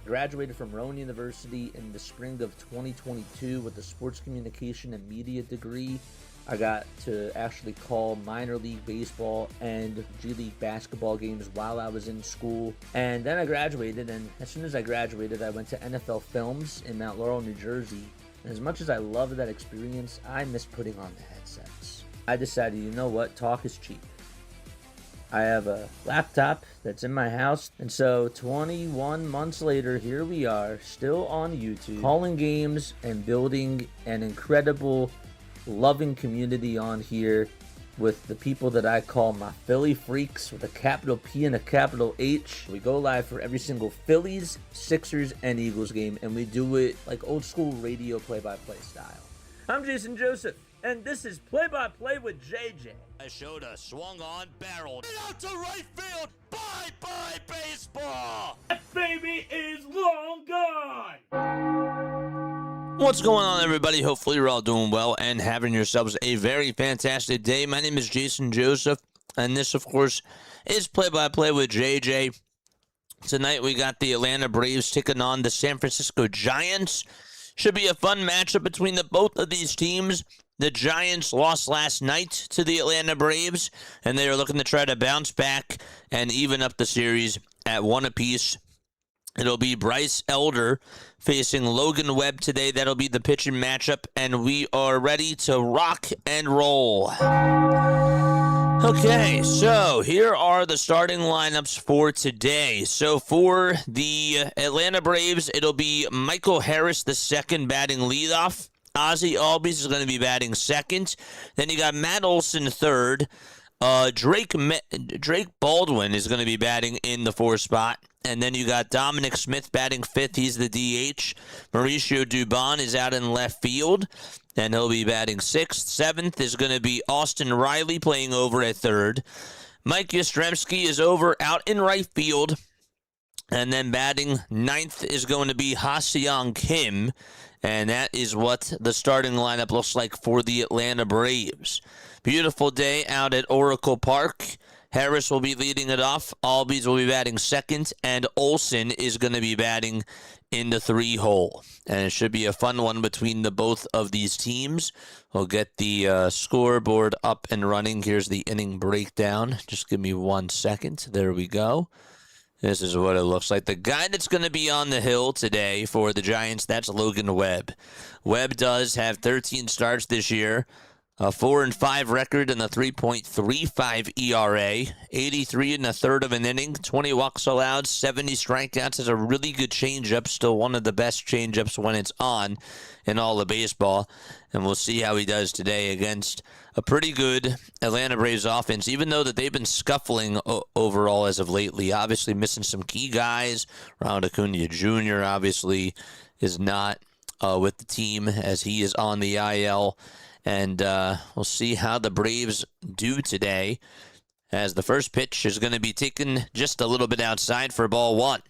graduated from Rowan University in the spring of 2022 with a sports communication and media degree. I got to actually call minor league baseball and G League basketball games while I was in school. And then I graduated, and as soon as I graduated, I went to NFL Films in Mount Laurel, New Jersey. And as much as I loved that experience, I miss putting on the headsets. I decided, you know what, talk is cheap. I have a laptop that's in my house, and so 21 months later, here we are, still on YouTube, calling games and building an incredible, loving community on here with the people that I call my Philly freaks with a capital P and a capital H. We go live for every single Phillies, Sixers, and Eagles game, and we do it like old school radio play-by-play style. I'm Jason Joseph, and this is Play-by-Play with JJ. I showed a swung on, barreled out to right field. Bye-bye baseball. That baby is long gone. What's going on, everybody? Hopefully you're all doing well and having yourselves a very fantastic day. My name is Jason Joseph, and this, of course, is Play-by-Play with JJ. Tonight we got the Atlanta Braves taking on the San Francisco Giants. Should be a fun matchup between both of these teams. The Giants lost last night to the Atlanta Braves, and they are looking to try to bounce back and even up the series at 1 apiece. It'll be Bryce Elder facing Logan Webb today. That'll be the pitching matchup, and we are ready to rock and roll. Okay, so here are the starting lineups for today. So for the Atlanta Braves, it'll be Michael Harris, the second, batting leadoff. Ozzie Albies is going to be batting second. Then you got Matt Olson third. Drake Baldwin is going to be batting in the fourth spot. And then you got Dominic Smith batting fifth. He's the DH. Mauricio Dubon is out in left field, and he'll be batting sixth. Seventh is going to be Austin Riley playing over at third. Mike Yastrzemski is over out in right field. And then batting ninth is going to be Ha-Seong Kim. And that is what the starting lineup looks like for the Atlanta Braves. Beautiful day out at Oracle Park. Harris will be leading it off. Albies will be batting second. And Olson is going to be batting in the 3-hole. And it should be a fun one between the both of these teams. We'll get the scoreboard up and running. Here's the inning breakdown. Just give me 1 second. There we go. This is what it looks like. The guy that's going to be on the hill today for the Giants, that's Logan Webb. Webb does have 13 starts this year, a 4-5 record and a 3.35 ERA, 83 and a third of an inning, 20 walks allowed, 70 strikeouts. Has a really good changeup, still one of the best changeups when it's on in all of baseball. And we'll see how he does today against a pretty good Atlanta Braves offense, even though that they've been scuffling overall as of lately. Obviously missing some key guys. Ronald Acuna Jr. obviously is not with the team as he is on the IL. And we'll see how the Braves do today, as the first pitch is going to be taken just a little bit outside for ball one.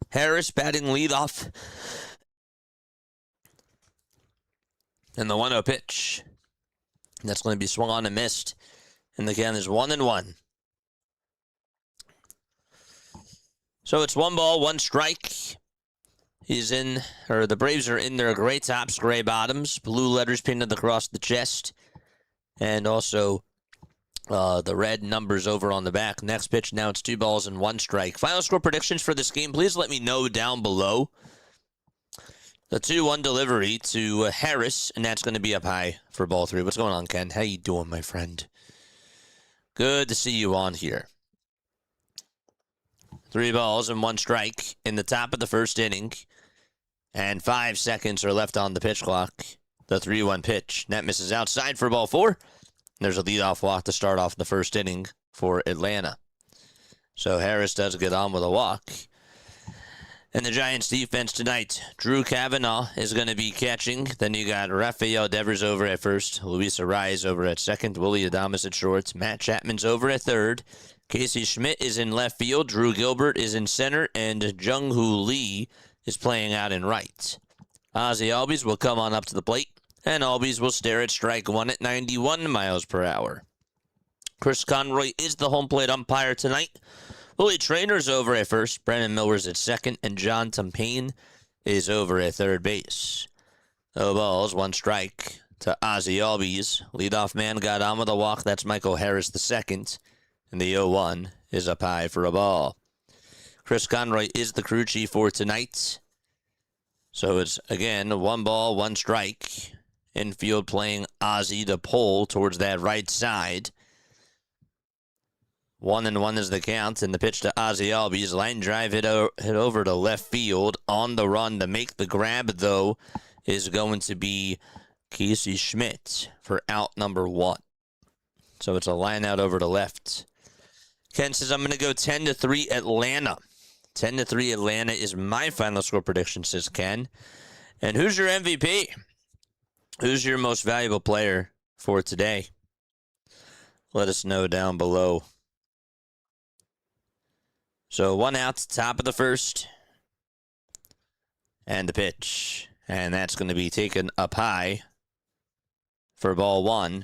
Harris batting leadoff. And the 1-0 pitch. That's going to be swung on and missed. And the count is 1-1. So it's 1 ball, 1 strike. The Braves are in their gray tops, gray bottoms, blue letters painted across the chest, and also the red numbers over on the back. Next pitch, now it's 2 balls and 1 strike. Final score predictions for this game, please let me know down below. The 2-1 delivery to Harris, and that's going to be up high for ball 3. What's going on, Ken? How you doing, my friend? Good to see you on here. 3 balls and 1 strike in the top of the first inning. And 5 seconds are left on the pitch clock. The 3-1 pitch. That misses outside for ball 4. There's a leadoff walk to start off the first inning for Atlanta. So Harris does get on with a walk. And the Giants defense tonight, Drew Cavanaugh is going to be catching. Then you got Rafael Devers over at first, Luis Arraez over at second, Willie Adames at short, Matt Chapman's over at third, Casey Schmidt is in left field, Drew Gilbert is in center, and Jung-Hoo Lee is playing out in right. Ozzie Albies will come on up to the plate, and Albies will stare at strike one at 91 miles per hour. Chris Conroy is the home plate umpire tonight Willie Trainor's over at first, Brandon Miller's at second, and John Tumpain is over at third base. No balls, one strike to Ozzie Albies. Leadoff man got on with a walk. That's Michael Harris the second. And the 0-1 is up high for a ball. Chris Conroy is the crew chief for tonight. So it's, again, 1 ball, 1 strike. Infield playing Ozzie to pull towards that right side. 1-1 is the count, and the pitch to Ozzie Albies. Line drive hit over to left field. On the run to make the grab, though, is going to be Casey Schmidt for out number 1. So it's a line out over to left. Ken says, I'm going to go 10-3 Atlanta. 10-3 Atlanta is my final score prediction, says Ken. And who's your MVP? Who's your most valuable player for today? Let us know down below. So 1 out, top of the first. And the pitch. And that's going to be taken up high for ball 1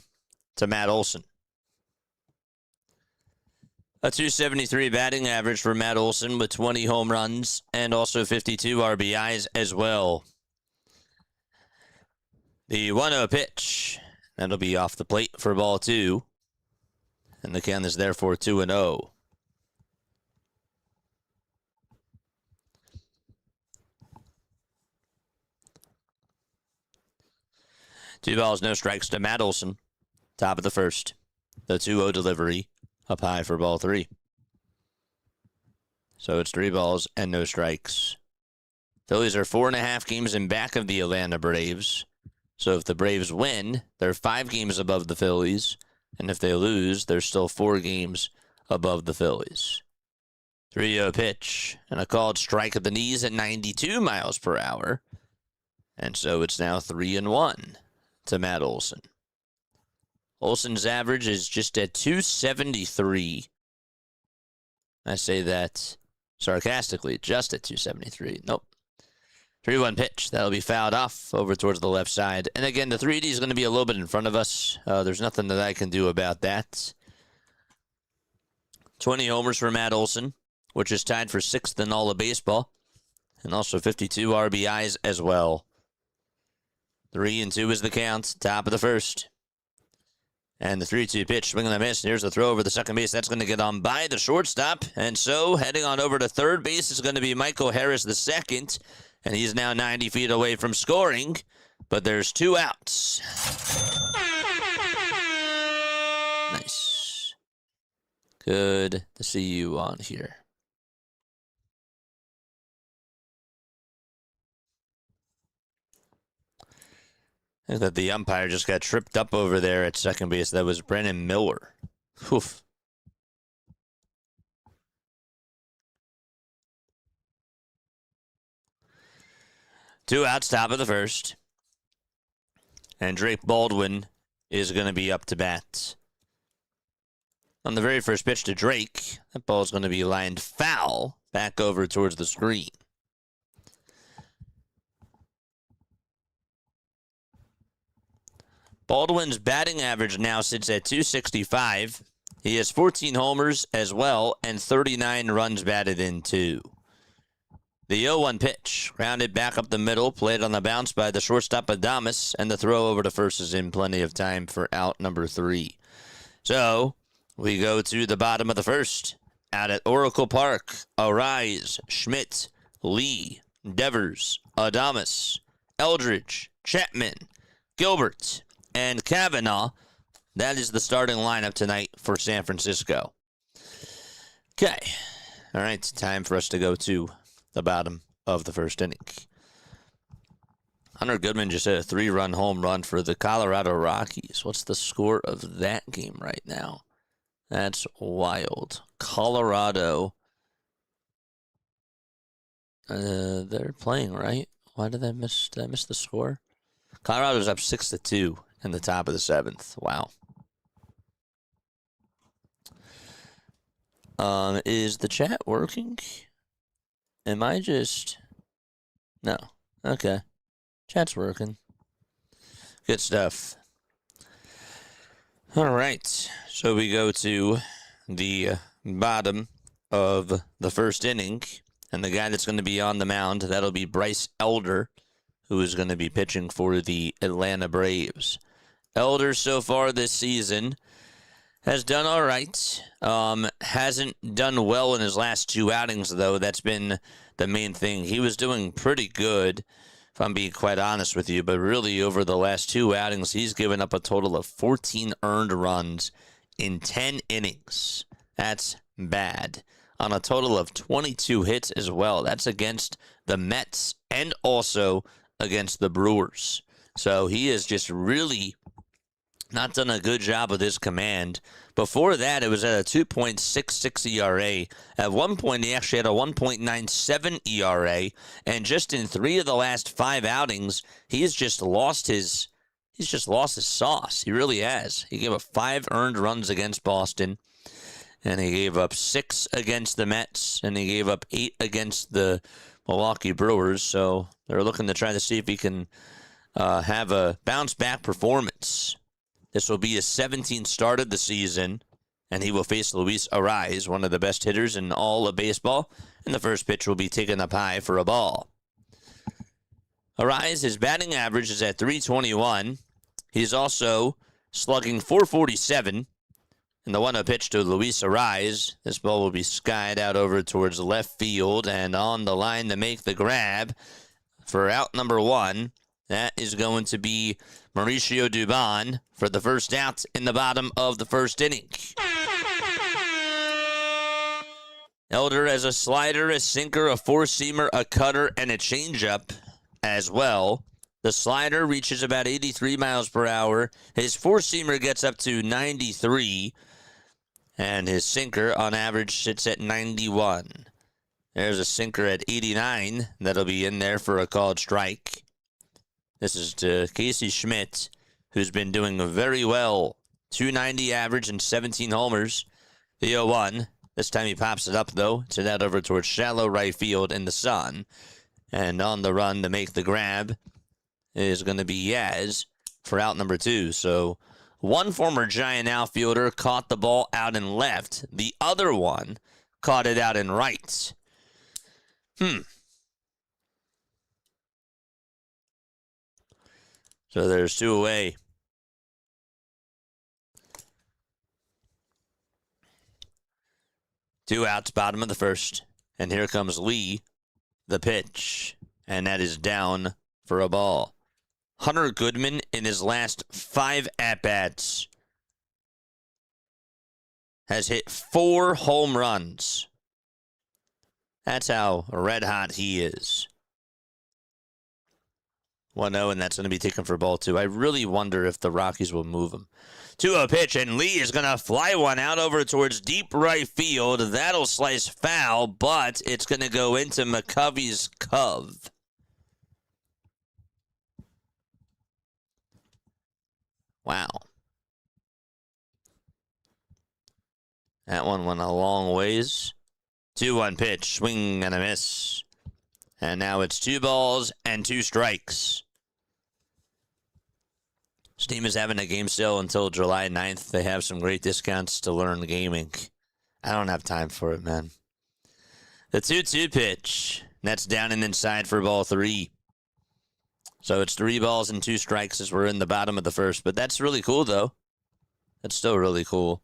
to Matt Olson. A .273 batting average for Matt Olson with 20 home runs and also 52 RBIs as well. The 1-0 pitch. That'll be off the plate for ball 2. And the count is therefore 2-0. 2 balls, no strikes to Matt Olson. Top of the first. The 2-0 delivery up high for ball 3. So it's 3 balls and no strikes. Phillies are 4.5 games in back of the Atlanta Braves. So if the Braves win, they're 5 games above the Phillies. And if they lose, they're still 4 games above the Phillies. 3-0 pitch and a called strike at the knees at 92 miles per hour. And so it's now 3-1 to Matt Olson. Olson's average is just at .273. I say that sarcastically, just at .273. Nope. 3-1 pitch. That'll be fouled off over towards the left side. And again, the 3D is going to be a little bit in front of us. There's nothing that I can do about that. 20 homers for Matt Olson, which is tied for 6th in all of baseball. And also 52 RBIs as well. 3-2 is the count. Top of the first. And the 3-2 pitch, swing and a miss. Here's the throw over the second base. That's going to get on by the shortstop. And so heading on over to third base is going to be Michael Harris the second. And he's now 90 feet away from scoring. But there's 2 outs. Nice. Good to see you on here. I think that the umpire just got tripped up over there at second base. That was Brandon Miller. Oof. Two outs, top of the first. And Drake Baldwin is going to be up to bat. On the very first pitch to Drake, that ball is going to be lined foul back over towards the screen. Baldwin's batting average now sits at .265. He has 14 homers as well and 39 runs batted in, too. The 0-1 pitch, grounded back up the middle, played on the bounce by the shortstop Adames, and the throw over to first is in plenty of time for out number 3. So, we go to the bottom of the first. Out at Oracle Park, Arise, Schmidt, Lee, Devers, Adames, Eldridge, Chapman, Gilbert, and Kavanaugh. That is the starting lineup tonight for San Francisco. Okay. All right, time for us to go to the bottom of the first inning. Hunter Goodman just hit a 3-run home run for the Colorado Rockies. What's the score of that game right now? That's wild. Colorado. They're playing, right? Why did I miss the score? Colorado's up 6-2 in the top of the 7th. Wow. Is the chat working? Am I just... No. Okay. Chat's working. Good stuff. All right. So we go to the bottom of the first inning. And the guy that's going to be on the mound, that'll be Bryce Elder, who is going to be pitching for the Atlanta Braves. Elder so far this season has done all right. Hasn't done well in his last 2 outings, though. That's been the main thing. He was doing pretty good, if I'm being quite honest with you. But really, over the last 2 outings, he's given up a total of 14 earned runs in 10 innings. That's bad. On a total of 22 hits as well. That's against the Mets and also against the Brewers. So he has just really not done a good job with his command. Before that, it was at a 2.66 ERA. At one point, he actually had a 1.97 ERA. And just in 3 of the last 5 outings, he's just lost his sauce. He really has. He gave up 5 earned runs against Boston. And he gave up 6 against the Mets, and he gave up 8 against the Milwaukee Brewers. So they're looking to try to see if he can have a bounce-back performance. This will be his 17th start of the season, and he will face Luis Arraez, one of the best hitters in all of baseball. And the first pitch will be taken up high for a ball. Arraez, his batting average is at .321. He's also slugging .447. And the 1-0 pitch to Luis Arraez. This ball will be skied out over towards left field and on the line to make the grab for out number 1. That is going to be Mauricio Dubon for the first out in the bottom of the first inning. Elder has a slider, a sinker, a four-seamer, a cutter, and a changeup as well. The slider reaches about 83 miles per hour. His four-seamer gets up to 93. And his sinker, on average, sits at 91. There's a sinker at 89. That'll be in there for a called strike. This is to Casey Schmidt, who's been doing very well. 290 average and 17 homers. The 0-1. This time he pops it up, though. It's out over towards shallow right field in the sun. And on the run to make the grab is going to be Yaz for out number 2. So one former Giant outfielder caught the ball out in left. The other one caught it out in right. So there's 2 away. Two outs, bottom of the first. And here comes Lee, the pitch. And that is down for a ball. Hunter Goodman, in his last 5 at-bats, has hit 4 home runs. That's how red hot he is. 1-0, and that's going to be taken for ball 2. I really wonder if the Rockies will move him. 2-0 pitch, and Lee is going to fly one out over towards deep right field. That'll slice foul, but it's going to go into McCovey's cove. Wow. That one went a long ways. 2-1 pitch, swing and a miss. And now it's 2 balls and 2 strikes. Steam is having a game sale until July 9th. They have some great discounts to learn gaming. I don't have time for it, man. The 2-2 pitch. That's down and inside for ball 3. So it's 3 balls and 2 strikes as we're in the bottom of the first. But that's really cool, though. That's still really cool.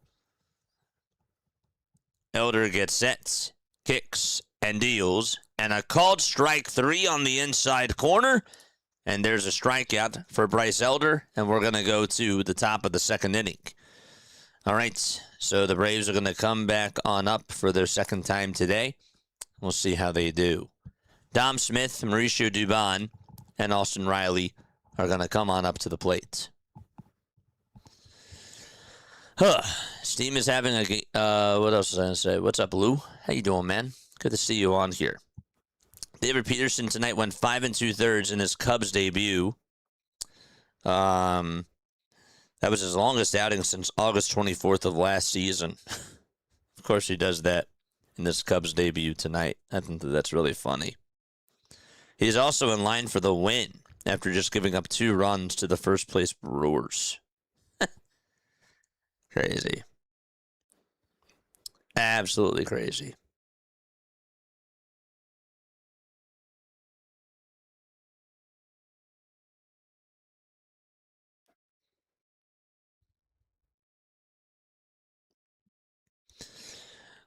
Elder gets set, kicks, and deals. And a called strike 3 on the inside corner. And there's a strikeout for Bryce Elder. And we're going to go to the top of the second inning. All right, so the Braves are going to come back on up for their second time today. We'll see how they do. Dom Smith, Mauricio Dubon, and Austin Riley are going to come on up to the plate. Steam is having a game. What else was I going to say? What's up, Lou? How you doing, man? Good to see you on here. David Peterson tonight went 5 2/3 in his Cubs debut. That was his longest outing since August 24th of last season. Of course, he does that in this Cubs debut tonight. I think that's really funny. He's also in line for the win after just giving up 2 runs to the first place Brewers. Crazy. Absolutely crazy.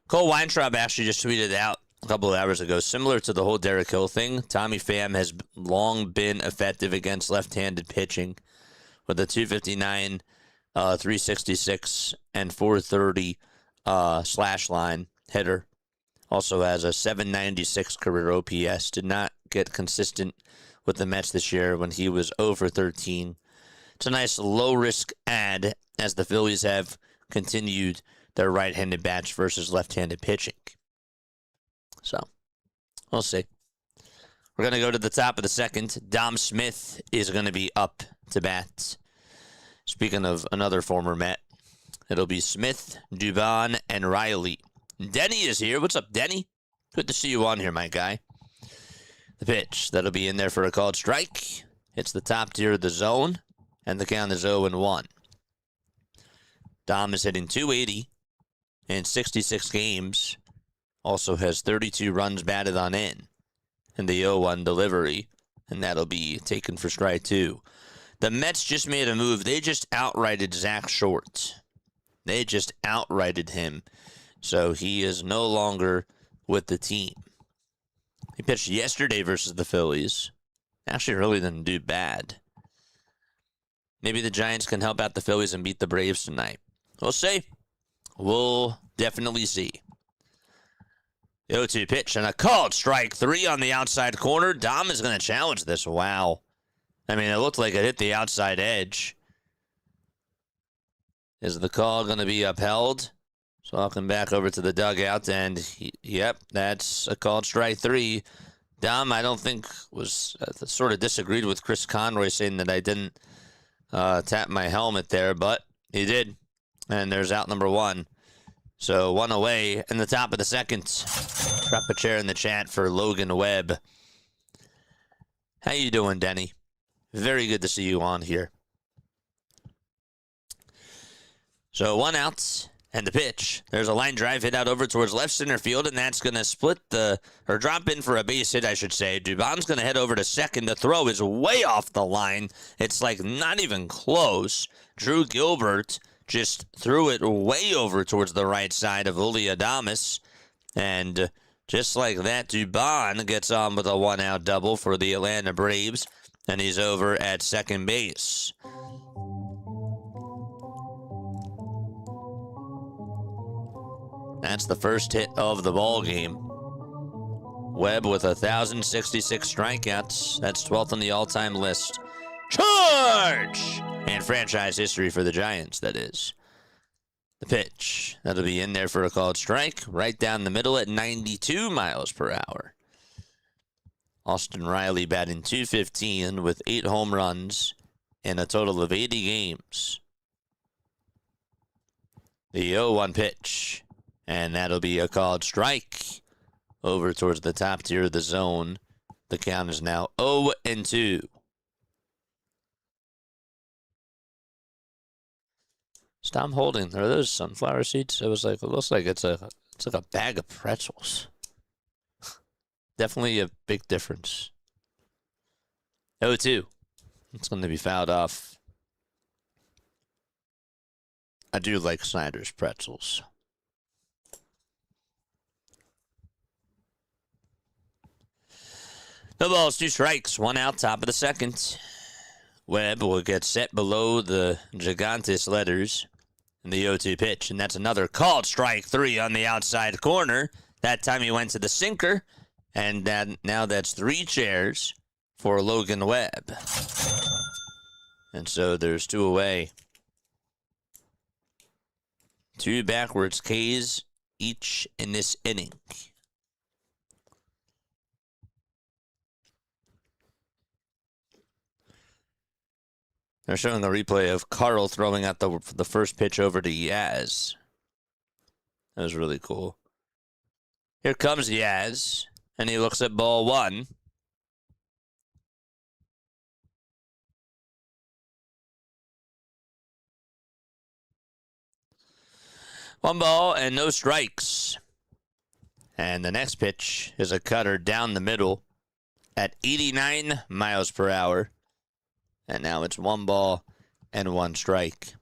Cole Weintraub actually just tweeted out a couple of hours ago, similar to the whole Derek Hill thing, Tommy Pham has long been effective against left-handed pitching with a 259, 366, and 430 slash line hitter. Also has a 796 career OPS. Did not get consistent with the Mets this year when he was 0 for 13. It's a nice low-risk ad as the Phillies have continued their right-handed bats versus left-handed pitching. So, we'll see. We're going to go to the top of the second. Dom Smith is going to be up to bat. Speaking of another former Met, it'll be Smith, Dubon, and Riley. Denny is here. What's up, Denny? Good to see you on here, my guy. The pitch. That'll be in there for a called strike. It's the top tier of the zone, and the count is 0-1. Dom is hitting 280 in 66 games. Also has 32 runs batted on in the 0-1 delivery, and that'll be taken for strike 2. The Mets just made a move. They just outrighted Zach Short. They just outrighted him, so he is no longer with the team. He pitched yesterday versus the Phillies. Actually really didn't do bad. Maybe the Giants can help out the Phillies and beat the Braves tonight. We'll see. We'll definitely see. The 0-2 pitch and a called strike 3 on the outside corner. Dom is going to challenge this. Wow. I mean, it looked like it hit the outside edge. Is the call going to be upheld? So I'll come back over to the dugout, and yep, that's a called strike 3. Dom, I don't think, was sort of disagreed with Chris Conroy saying that I didn't tap my helmet there, but he did. And there's out number 1. So 1 away in the top of the second. Drop a chair in the chat for Logan Webb. How you doing, Denny? Very good to see you on here. So 1 out and the pitch. There's a line drive hit out over towards left center field, and that's going to drop in for a base hit, I should say. Dubon's going to head over to second. The throw is way off the line. It's like not even close. Drew Gilbert just threw it way over towards the right side of Uli Adames. And just like that, Dubon gets on with a 1-out double for the Atlanta Braves. And he's over at second base. That's the first hit of the ball game. Webb with 1,066 strikeouts. That's 12th on the all-time list. Charge! And franchise history for the Giants, that is. The pitch. That'll be in there for a called strike. Right down the middle at 92 miles per hour. Austin Riley batting .215 with 8 home runs in a total of 80 games. The 0-1 pitch. And that'll be a called strike over towards the top tier of the zone. The count is now 0-2. Stop holding. Are those sunflower seeds? It looks like it's like a bag of pretzels. Definitely a big difference. 0-2. It's going to be fouled off. I do like Snyder's pretzels. No balls, 2 strikes, 1 out, top of the second. Webb will get set below the Gigantes letters in the 0-2 pitch, and that's another called strike 3 on the outside corner. That time he went to the sinker, and now that's 3 chairs for Logan Webb. And so there's 2 away. 2 backwards Ks each in this inning. They're showing a replay of Carl throwing out the first pitch over to Yaz. That was really cool. Here comes Yaz, and he looks at ball 1. One ball and no strikes. And the next pitch is a cutter down the middle at 89 miles per hour. And now it's 1 ball and 1 strike.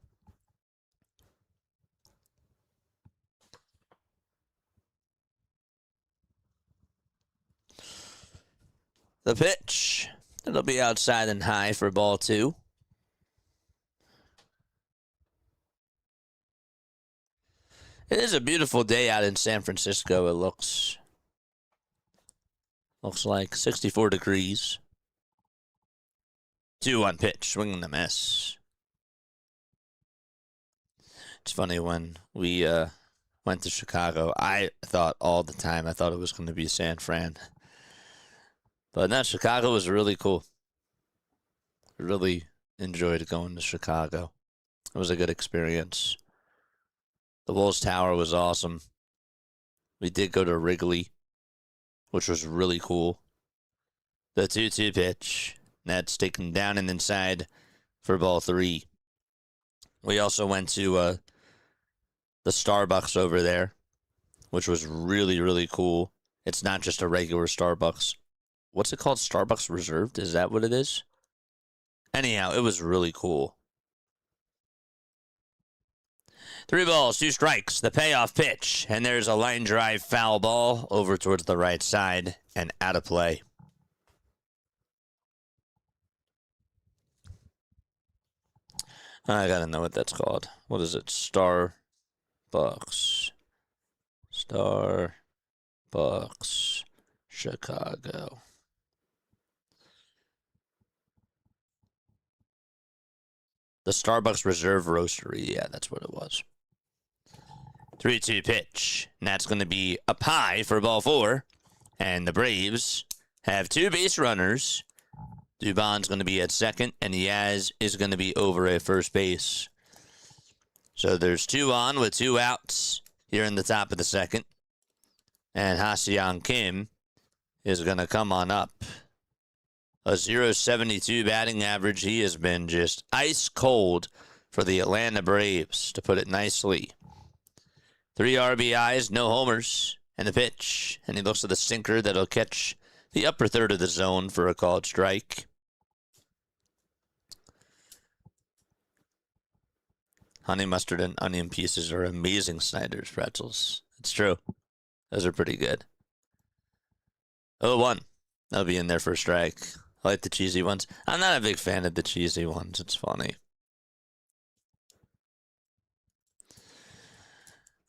The pitch. It'll be outside and high for ball 2. It is a beautiful day out in San Francisco. It looks like 64 degrees. 2-1 pitch, swing and a miss. It's funny, when we went to Chicago, I thought all the time, I thought it was going to be San Fran. But no, Chicago was really cool. Really enjoyed going to Chicago. It was a good experience. The Wolves Tower was awesome. We did go to Wrigley, which was really cool. The 2-2 pitch. That's taken down and inside for ball 3. We also went to the Starbucks over there, which was really, really cool. It's not just a regular Starbucks. What's it called? Starbucks Reserved? Is that what it is? Anyhow, it was really cool. 3 balls, 2 strikes, the payoff pitch. And there's a line drive foul ball over towards the right side and out of play. I gotta know what that's called. What is it? Starbucks. Starbucks. Chicago. The Starbucks Reserve Roastery. Yeah, that's what it was. 3-2 pitch. And that's going to be up high for ball 4. And the Braves have 2 base runners. Dubon's going to be at second, and Yaz is going to be over at first base. So there's 2 on with 2 outs here in the top of the second. And Ha-Seong Kim is going to come on up. A .072 batting average. He has been just ice cold for the Atlanta Braves, to put it nicely. 3 RBIs, no homers, and the pitch. And he looks at the sinker that'll catch the upper third of the zone for a called strike. Honey mustard and onion pieces are amazing Snyder's pretzels. It's true. Those are pretty good. 0-1. That'll be in there for a strike. I like the cheesy ones. I'm not a big fan of the cheesy ones. It's funny.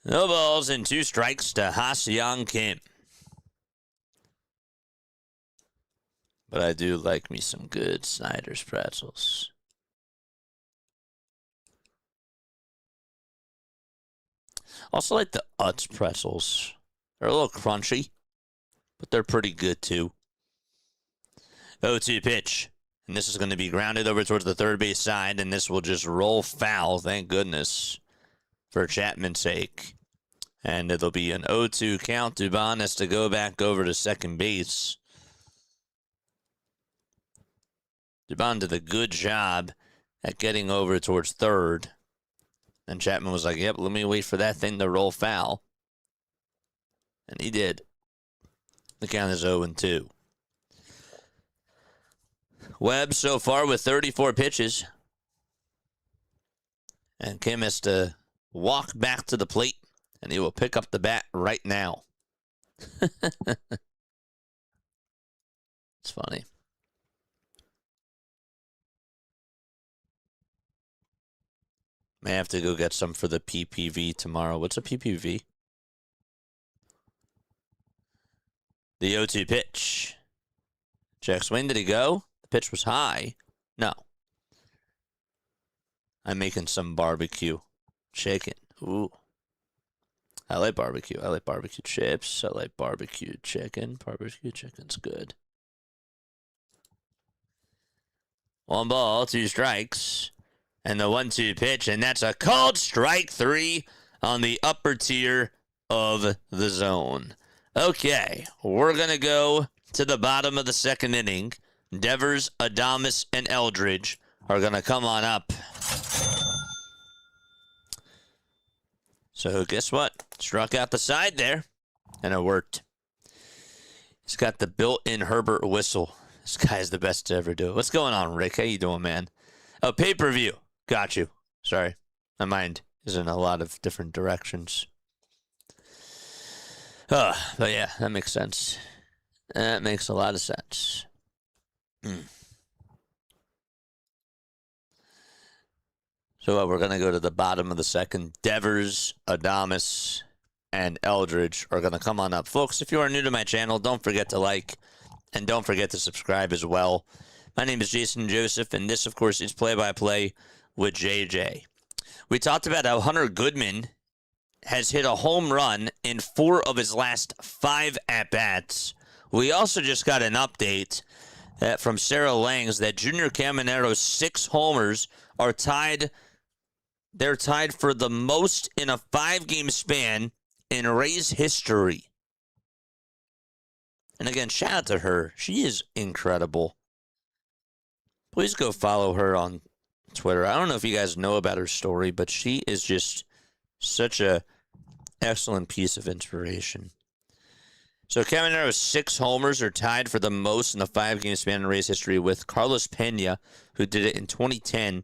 No balls and 2 strikes to Ha-Seong Kim. But I do like me some good Snyder's pretzels. Also like the Utz pretzels. They're a little crunchy, but they're pretty good too. 0-2 pitch. And this is going to be grounded over towards the third base side, and this will just roll foul, thank goodness, for Chapman's sake. And it'll be an 0-2 count. Dubon has to go back over to second base. Dubon did a good job at getting over towards third. And Chapman was like, yep, let me wait for that thing to roll foul. And he did. The count is 0-2. Webb so far with 34 pitches. And Kim has to walk back to the plate, and he will pick up the bat right now. It's funny. May have to go get some for the PPV tomorrow. What's a PPV? The 0-2 pitch. Check swing. Did he go? The pitch was high. No. I'm making some barbecue chicken. Ooh. I like barbecue. I like barbecue chips. I like barbecue chicken. Barbecue chicken's good. 1 ball, 2 strikes. And the 1-2 pitch, and that's a called strike 3 on the upper tier of the zone. Okay, we're going to go to the bottom of the second inning. Devers, Adames, and Eldridge are going to come on up. So guess what? Struck out the side there, and it worked. He's got the built-in Herbert whistle. This guy's the best to ever do it. What's going on, Rick? How you doing, man? Oh, pay-per-view. Got you. Sorry. My mind is in a lot of different directions. But yeah, that makes sense. That makes a lot of sense. So we're going to go to the bottom of the second. Devers, Adames, and Eldridge are going to come on up. Folks, if you are new to my channel, don't forget to like and don't forget to subscribe as well. My name is Jason Joseph, and this, of course, is Play-by-Play with JJ. We talked about how Hunter Goodman has hit a home run in 4 of his last 5 at-bats. We also just got an update from Sarah Langs that Junior Camanero's 6 homers are tied. They're tied for the most in a 5-game span in Rays history. And again, shout out to her. She is incredible. Please go follow her on Twitter. I don't know if you guys know about her story, but she is just such a excellent piece of inspiration. So Camanero's 6 homers are tied for the most in the 5-game span in Rays history with Carlos Pena, who did it in 2010,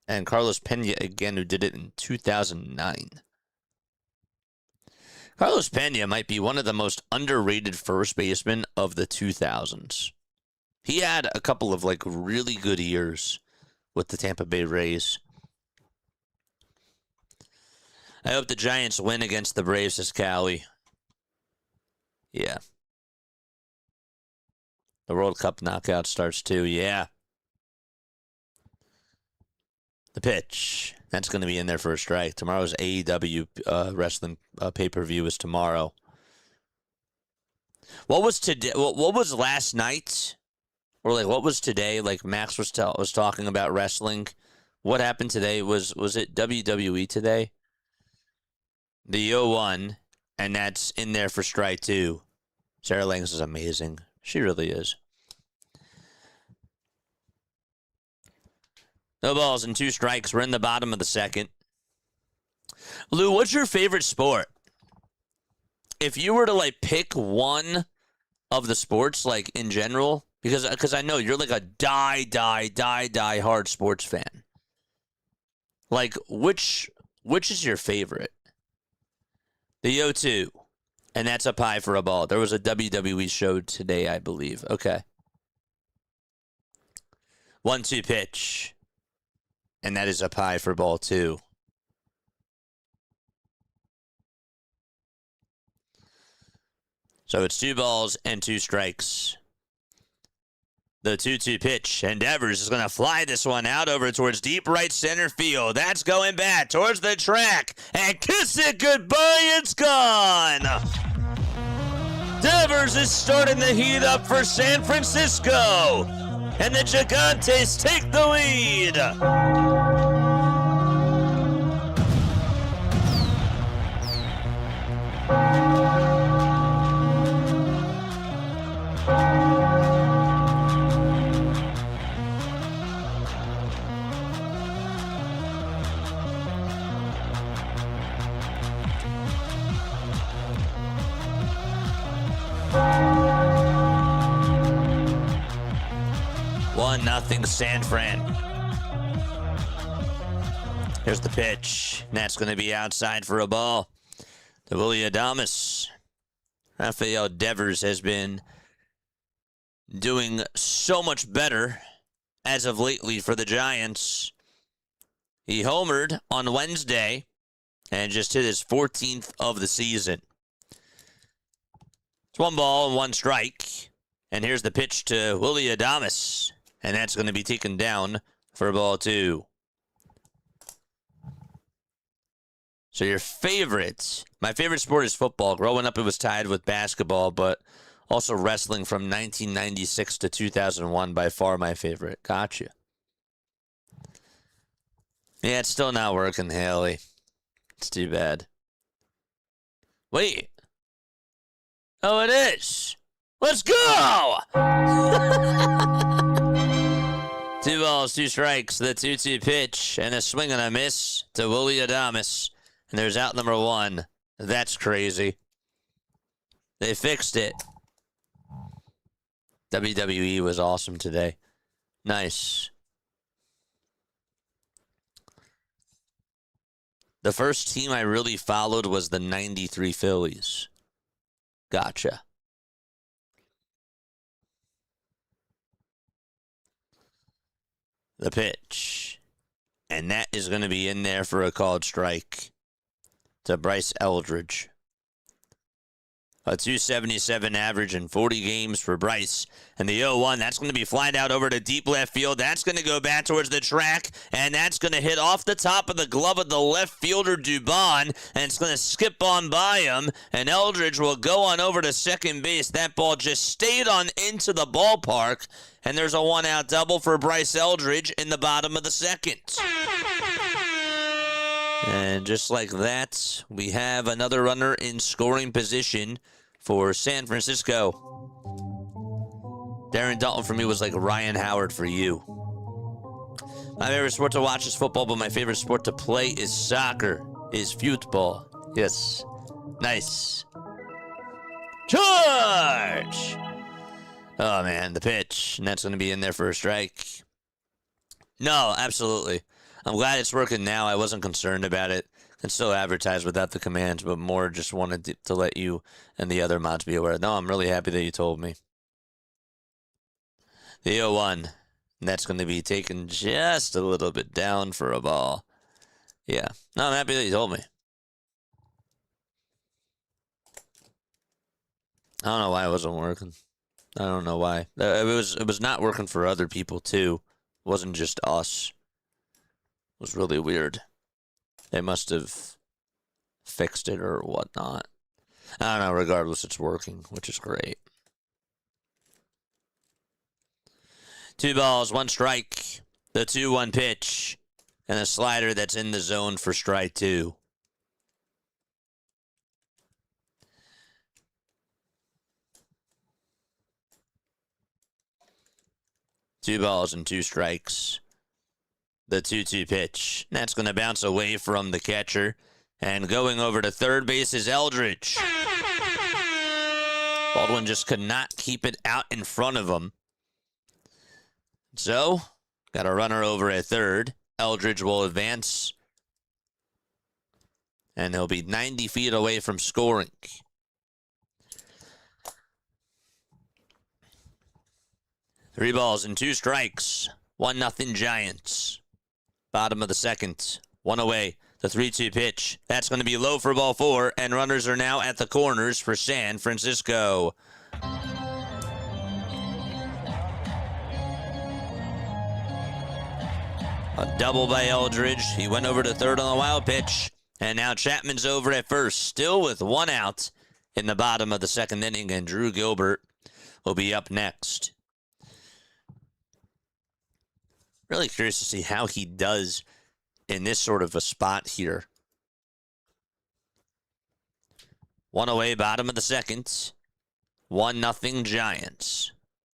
and Carlos Pena again, who did it in 2009. Carlos Pena might be one of the most underrated first basemen of the 2000s. He had a couple of really good years with the Tampa Bay Rays. I hope the Giants win against the Braves, says Callie. Yeah. The World Cup knockout starts too. Yeah. The pitch. That's going to be in there for a strike. Tomorrow's AEW wrestling pay-per-view is tomorrow. What was today? What was last night? Or what was today? Max was talking about wrestling. What happened today? Was it WWE today? The 0-1, and that's in there for strike 2. Sarah Langs is amazing. She really is. No balls and 2 strikes. We're in the bottom of the second. Lou, what's your favorite sport? If you were to pick one of the sports, in general, because I know you're a die hard sports fan. Which is your favorite? The 0-2, and that's up high for a ball. There was a WWE show today, I believe. Okay. 1-2 pitch, and that is up high for ball 2. So it's 2 balls and 2 strikes. The 2-2 pitch, and Devers is going to fly this one out over towards deep right center field. That's going back towards the track, and kiss it goodbye, it's gone. Devers is starting the heat up for San Francisco, and the Gigantes take the lead. Nothing San Fran. Here's the pitch. And that's going to be outside for a ball. To Willie Adames. Rafael Devers has been doing so much better as of lately for the Giants. He homered on Wednesday and just hit his 14th of the season. It's 1 ball and 1 strike. And here's the pitch to Willie Adames. And that's going to be taken down for ball 2. So my favorite sport is football. Growing up, it was tied with basketball, but also wrestling from 1996 to 2001, by far my favorite. Gotcha. Yeah, it's still not working, Haley. It's too bad. Wait. Oh, it is. Let's go! 2 balls, 2 strikes, the 2-2 pitch, and a swing and a miss to Willie Adames. And there's out number 1. That's crazy. They fixed it. WWE was awesome today. Nice. The first team I really followed was the 93 Phillies. Gotcha. The pitch. And that is going to be in there for a called strike to Bryce Eldridge. A 277 average in 40 games for Bryce. And the 0-1, that's going to be flying out over to deep left field. That's going to go back towards the track, and that's going to hit off the top of the glove of the left fielder, Dubon, and it's going to skip on by him, and Eldridge will go on over to second base. That ball just stayed on into the ballpark, and there's a one-out double for Bryce Eldridge in the bottom of the second. And just like that, we have another runner in scoring position for San Francisco. Darren Dalton for me was like Ryan Howard for you. My favorite sport to watch is football, but my favorite sport to play is soccer, is football. Yes. Nice. Charge! Oh, man, the pitch. And that's going to be in there for a strike. No, absolutely. I'm glad it's working now. I wasn't concerned about it. Can still advertise without the commands, but more just wanted to let you and the other mods be aware. No, I'm really happy that you told me. The 0-1. That's going to be taken just a little bit down for a ball. Yeah. No, I'm happy that you told me. I don't know why it wasn't working. I don't know why. It was not working for other people, too. It wasn't just us. It was really weird. They must have fixed it or whatnot. I don't know. Regardless, it's working, which is great. 2 balls, 1 strike. The 2-1 pitch. And a slider that's in the zone for strike 2. Two balls and 2 strikes. The 2-2 pitch. That's going to bounce away from the catcher. And going over to third base is Eldridge. Baldwin just could not keep it out in front of him. So, got a runner over at third. Eldridge will advance. And he'll be 90 feet away from scoring. Three balls and 2 strikes. 1-0 Giants. Bottom of the second. 1 away. The 3-2 pitch. That's going to be low for ball 4, and runners are now at the corners for San Francisco. A double by Eldridge. He went over to third on the wild pitch. And now Chapman's over at first, still with 1 out in the bottom of the second inning, and Drew Gilbert will be up next. Really curious to see how he does in this sort of a spot here. 1 away, bottom of the second. 1-0 Giants.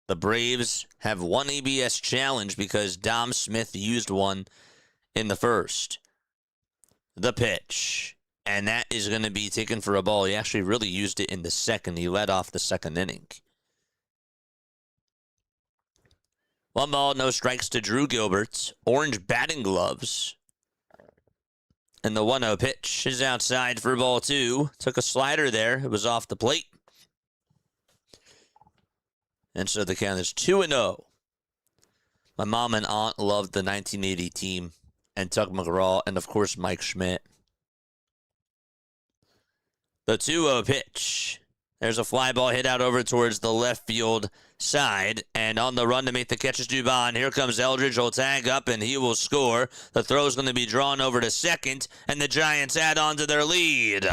The Braves have 1 ABS challenge because Dom Smith used one in the first. The pitch. And that is going to be taken for a ball. He actually really used it in the second. He led off the second inning. 1 ball, no strikes to Drew Gilbert. Orange batting gloves. And the 1-0 pitch is outside for ball 2. Took a slider there. It was off the plate. And so the count is 2-0. My mom and aunt loved the 1980 team. And Tug McGraw. And, of course, Mike Schmidt. The 2-0 pitch. There's a fly ball hit out over towards the left field side. And on the run to make the catch is Dubon. Here comes Eldridge. He'll tag up and he will score. The throw is going to be drawn over to second. And the Giants add on to their lead.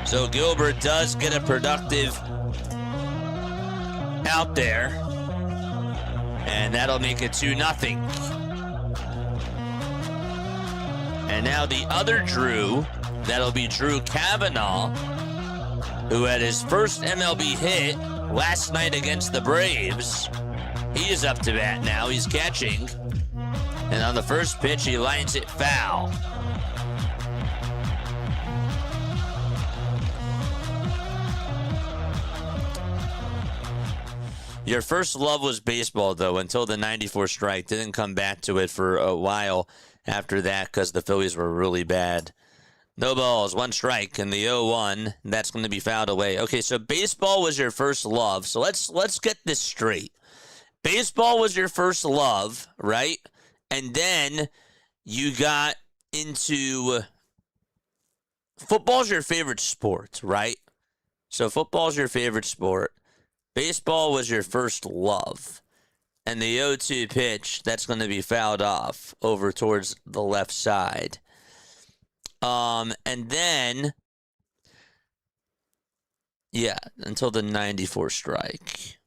So Gilbert does get a productive out there. And that'll make it 2-0. And now the other Drew, that'll be Drew Kavanaugh, who had his first MLB hit last night against the Braves. He is up to bat now. He's catching. And on the first pitch, he lines it foul. Your first love was baseball, though, until the 94 strike. Didn't come back to it for a while after that because the Phillies were really bad. No balls, 1 strike, and the 0-1. That's going to be fouled away. Okay, so baseball was your first love. So let's get this straight. Baseball was your first love, right? And then you got into football's your favorite sport, right? So football's your favorite sport. Baseball was your first love. And the 0-2 pitch, that's going to be fouled off over towards the left side. And then, yeah, until the 94 strike.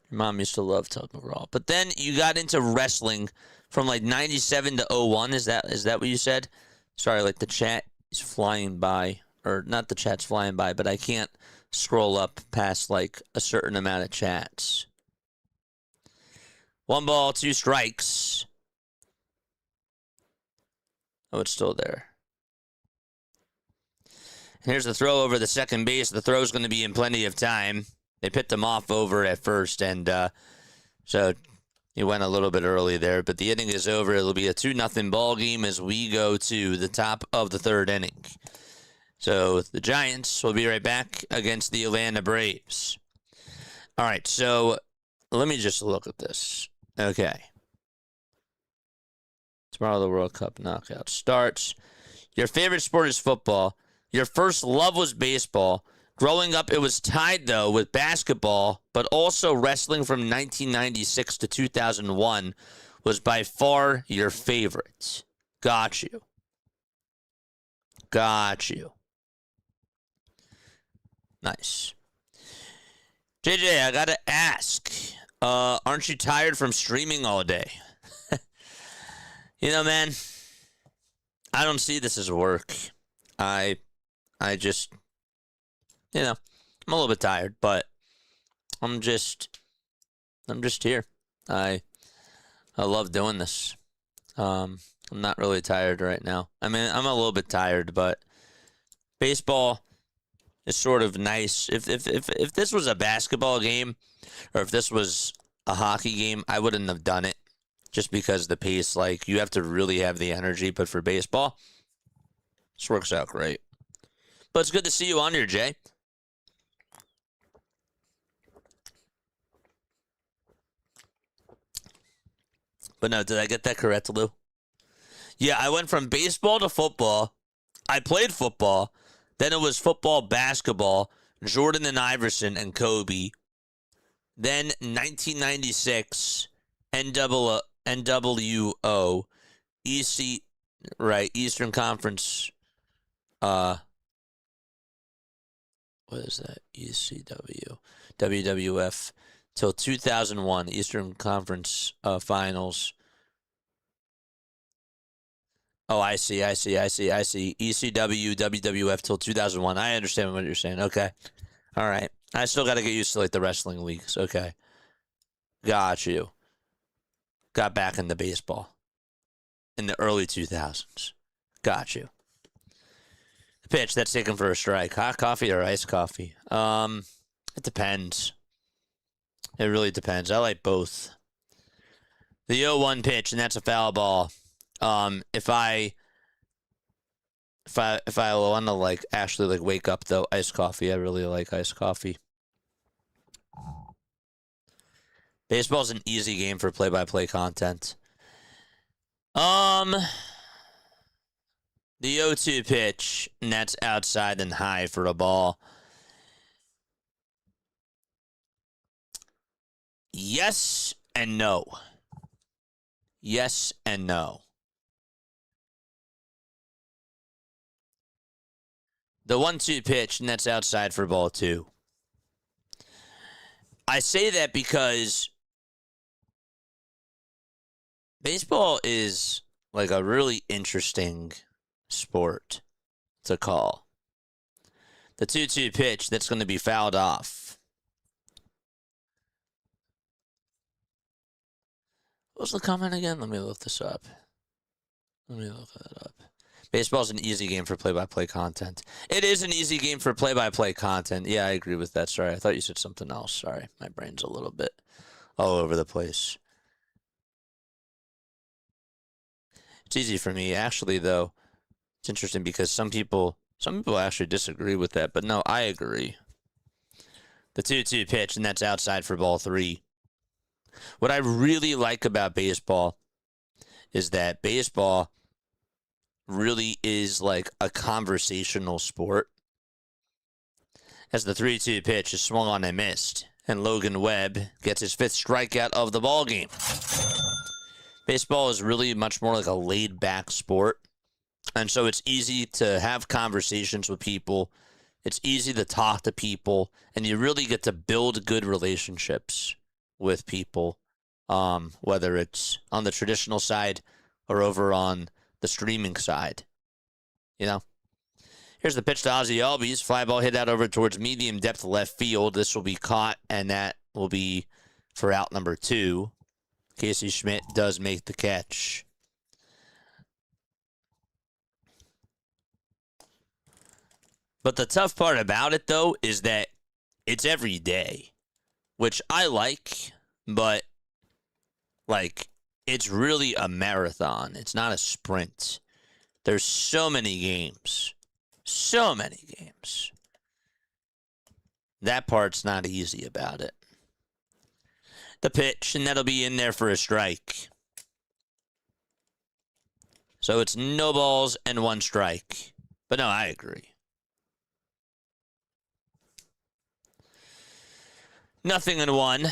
Your mom used to love tug of war. But then you got into wrestling from like 97 to 01. Is that what you said? Sorry, like the chat is flying by. Or not the chat's flying by, but I can't scroll up past like a certain amount of chats. 1 ball, 2 strikes. Oh, it's still there. And here's the throw over the second base. The throw's going to be in plenty of time. They picked him off over at first, and so he went a little bit early there. But the inning is over. It'll be a 2-0 ball game as we go to the top of the 3rd inning. So the Giants will be right back against the Atlanta Braves. All right, so let me just look at this. Okay. Tomorrow the World Cup knockout starts. Your favorite sport is football. Your first love was baseball. Growing up, it was tied, though, with basketball, but also wrestling from 1996 to 2001 was by far your favorite. Got you. Got you. Nice. JJ, I gotta ask, aren't you tired from streaming all day? You know, man, I don't see this as work. I just, you know, I'm a little bit tired, but I'm just here. I love doing this. I'm not really tired right now. I mean, I'm a little bit tired, but baseball is sort of nice. If this was a basketball game or if this was a hockey game, I wouldn't have done it just because the pace, like, you have to really have the energy. But for baseball, this works out great. But it's good to see you on here, Jay. But no, did I get that correct, Lou? Yeah, I went from baseball to football. I played football. Then it was football, basketball, Jordan and Iverson and Kobe. Then 1996, NWO, EC, right, Eastern Conference. What is that? ECW, WWF, till 2001, Eastern Conference Finals. Oh, I see. ECW, WWF till 2001. I understand what you're saying. Okay. All right. I still got to get used to, like, the wrestling leagues. Okay. Got you. Got back into baseball in the early 2000s. Got you. The pitch, that's taken for a strike. Hot coffee or iced coffee? It depends. It really depends. I like both. The 0-1 pitch, and that's a foul ball. If I want to, like, actually, like, wake up, though, iced coffee. I really like iced coffee. Baseball's an easy game for play-by-play content. The 0-2 pitch, and that's outside and high for a ball. Yes and no. Yes and no. The 1-2 pitch, and that's outside for ball 2. I say that because baseball is, like, a really interesting sport to call. The 2-2 pitch, that's going to be fouled off. What was the comment again? Let me look this up. Let me look that up. Baseball's an easy game for play-by-play content. It is an easy game for play-by-play content. Yeah, I agree with that. Sorry, I thought you said something else. Sorry, my brain's a little bit all over the place. It's It's easy for me. Actually, though, it's interesting because some people actually disagree with that, but no, I agree. The 2-2 pitch, and that's outside for ball 3. What I really like about baseball is that baseball really is like a conversational sport. As the 3-2 pitch is swung on and missed, and Logan Webb gets his 5th strikeout of the ballgame. Baseball is really much more like a laid-back sport, and so it's easy to have conversations with people. It's easy to talk to people, and you really get to build good relationships with people, whether it's on the traditional side or over on the streaming side. You know? Here's the pitch to Ozzie Albies. Fly ball hit out over towards medium depth left field. This will be caught, and that will be for out number 2. Casey Schmidt does make the catch. But the tough part about it, though, is that it's every day, which I like, but, like, it's really a marathon. It's not a sprint. There's so many games. So many games. That part's not easy about it. The pitch, and that'll be in there for a strike. So it's no balls and 1 strike. But no, I agree. 0-1.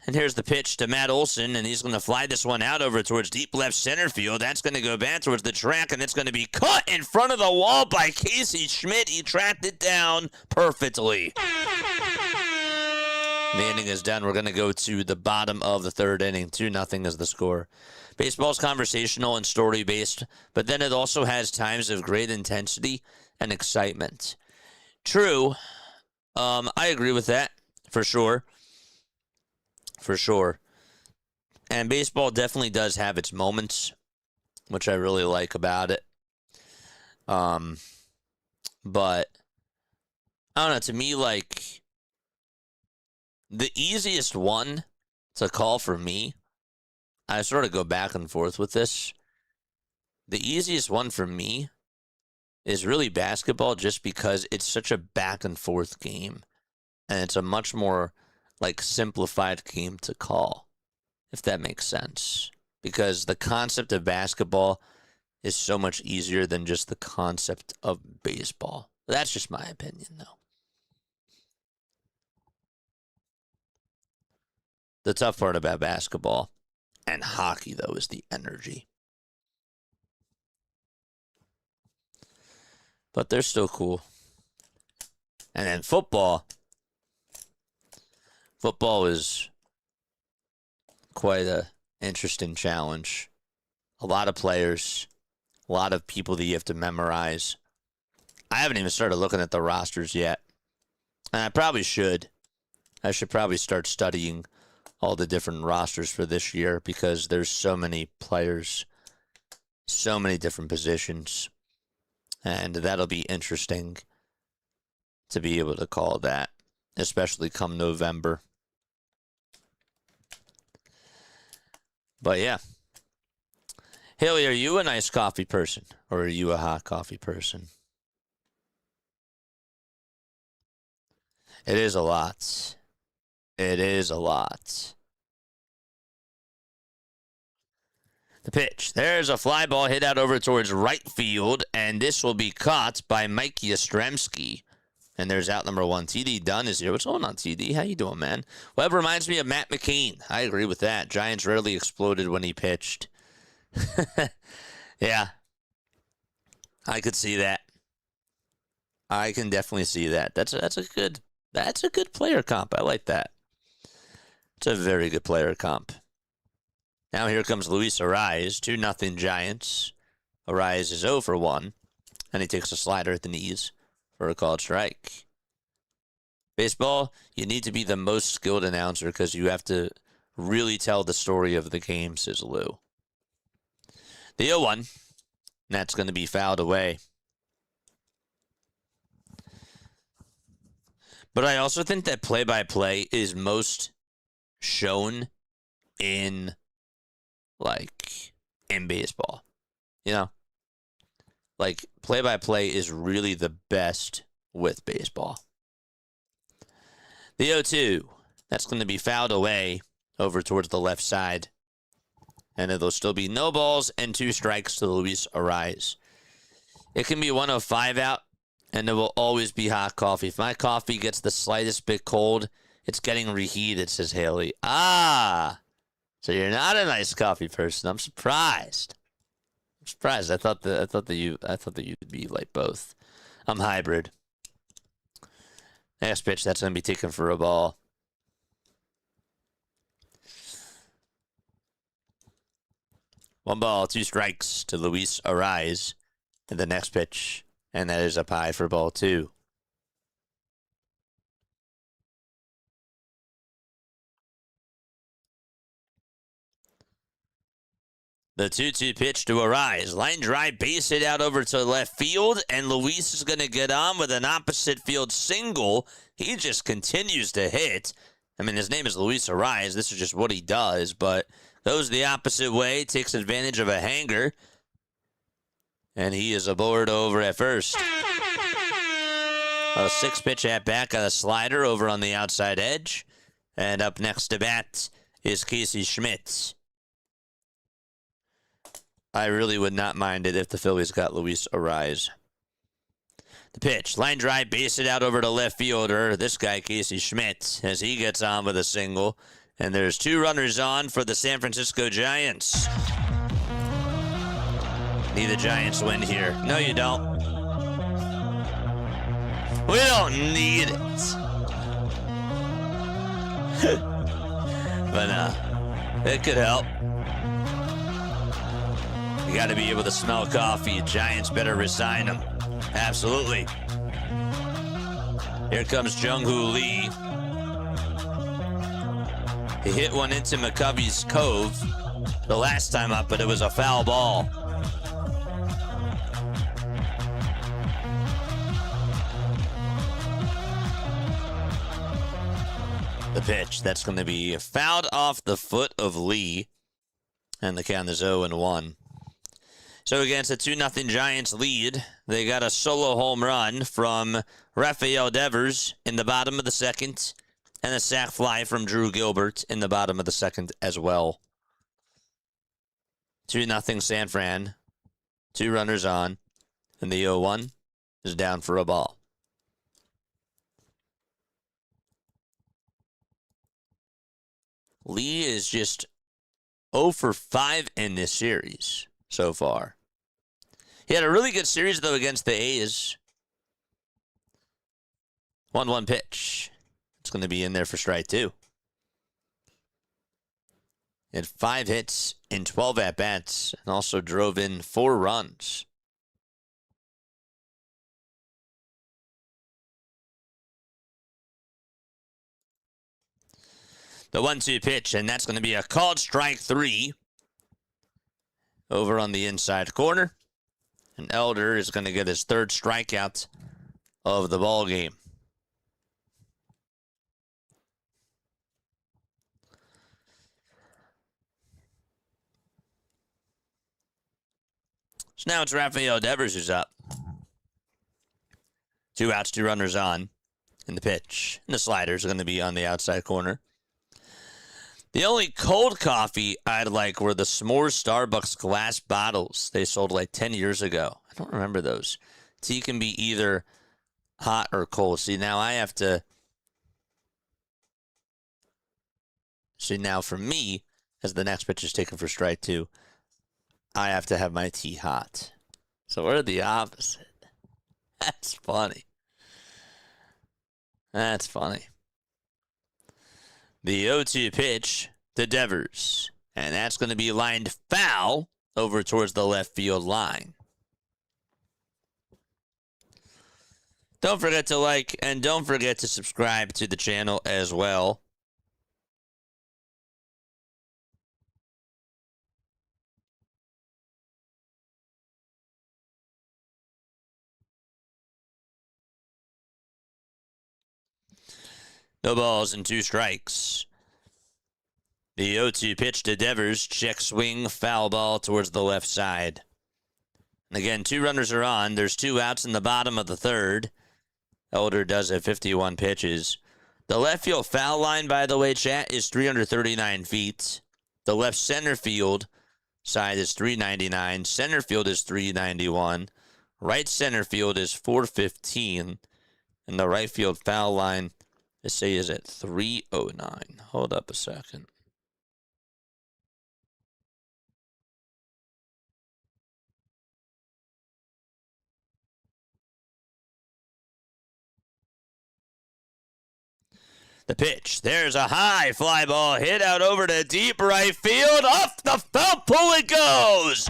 And here's the pitch to Matt Olson, and he's going to fly this one out over towards deep left center field. That's going to go back towards the track, and it's going to be caught in front of the wall by Casey Schmidt. He tracked it down perfectly. The inning is done. We're going to go to the bottom of the 3rd inning. 2-0 is the score. Baseball's conversational and story-based, but then it also has times of great intensity and excitement. True. I agree with that, for sure. For sure. And baseball definitely does have its moments, which I really like about it. But, I don't know, to me, like, the easiest one to call for me, I sort of go back and forth with this. The easiest one for me is really basketball just because it's such a back and forth game. And it's a much more like simplified game to call, if that makes sense. Because the concept of basketball is so much easier than just the concept of baseball. That's just my opinion, though. The tough part about basketball and hockey, though, is the energy. But they're still cool. And then football. Football is quite an interesting challenge. A lot of players, a lot of people that you have to memorize. I haven't even started looking at the rosters yet. And I probably should. I should probably start studying all the different rosters for this year because there's so many players, so many different positions. And that'll be interesting to be able to call that, especially come November. But yeah. Haley, are you an iced coffee person or are you a hot coffee person? It is a lot. It is a lot. The pitch. There's a fly ball hit out over towards right field, and this will be caught by Mike Yastrzemski. And there's out number 1. TD Dunn is here. What's going on, TD? How you doing, man? Webb reminds me of Matt McCain. I agree with that. Giants rarely exploded when he pitched. Yeah. I could see that. I can definitely see that. That's a good player comp. I like that. It's a very good player comp. Now here comes Luis Ariz. 2-0 Giants. Ariz is 0 for 1. And he takes a slider at the knees for a called strike. Baseball, you need to be the most skilled announcer because you have to really tell the story of the game, says Lou. The 0-1. That's going to be fouled away. But I also think that play-by-play is most shown in baseball. You know, like play-by-play is really the best with baseball. The 0-2, that's going to be fouled away over towards the left side. And it'll still be no balls and 2 strikes to Luis Ariz. It can be 105 out, and it will always be hot coffee. If my coffee gets the slightest bit cold, it's getting reheated, says Haley. Ah, so you're not a nice coffee person. I'm surprised. I thought that you'd be like both. I'm hybrid. Next pitch, that's going to be taken for a ball. One ball, 2 strikes to Luis Ariz in the next pitch, and that is up high for ball 2. The 2-2 pitch to Ariz. Line drive, base hit out over to left field, and Luis is going to get on with an opposite field single. He just continues to hit. I mean, his name is Luis Ariz. This is just what he does, but goes the opposite way, takes advantage of a hanger, and he is aboard over at first. A 6-pitch at bat, got a slider over on the outside edge, and up next to bat is Casey Schmidt. I really would not mind it if the Phillies got Luis Ariz. The pitch, line drive, base it out over to left fielder. This guy, Casey Schmidt, as he gets on with a single. And there's 2 runners on for the San Francisco Giants. Need the Giants win here. No, you don't. We don't need it. But it could help. You got to be able to smell coffee. Giants better resign him. Absolutely. Here comes Jung-Hoo Lee. He hit one into McCovey's Cove the last time up, but it was a foul ball. The pitch, that's going to be fouled off the foot of Lee. And the count is 0-1. So against a 2-0 Giants lead, they got a solo home run from Rafael Devers in the bottom of the second, and a sac fly from Drew Gilbert in the bottom of the second as well. 2-0 San Fran, 2 runners on, and the 0-1 is down for a ball. Lee is just 0 for 5 in this series so far. He had a really good series, though, against the A's. 1-1 pitch. It's going to be in there for strike 2. He had 5 hits in 12 at-bats and also drove in 4 runs. The 1-2 pitch, and that's going to be a called strike 3 over on the inside corner. And Elder is going to get his 3rd strikeout of the ball game. So now it's Rafael Devers who's up. 2 outs, 2 runners on in the pitch. And the sliders are going to be on the outside corner. The only cold coffee I'd like were the S'mores Starbucks glass bottles they sold like 10 years ago. I don't remember those. Tea can be either hot or cold. See, now I have to... See, now for me, as the next pitch is taken for strike 2, I have to have my tea hot. So we're the opposite. That's funny. That's funny. The 0-2 pitch to Devers. And that's going to be lined foul over towards the left field line. Don't forget to like and don't forget to subscribe to the channel as well. No balls and 2 strikes. The 0-2 pitch to Devers. Check swing. Foul ball towards the left side. And again, 2 runners are on. There's 2 outs in the bottom of the third. Elder does have 51 pitches. The left field foul line, by the way, chat, is 339 feet. The left center field side is 399. Center field is 391. Right center field is 415. And the right field foul line, they say, is at 309. Hold up a second. The pitch. There's a high fly ball hit out over to deep right field. Off the foul pole it goes.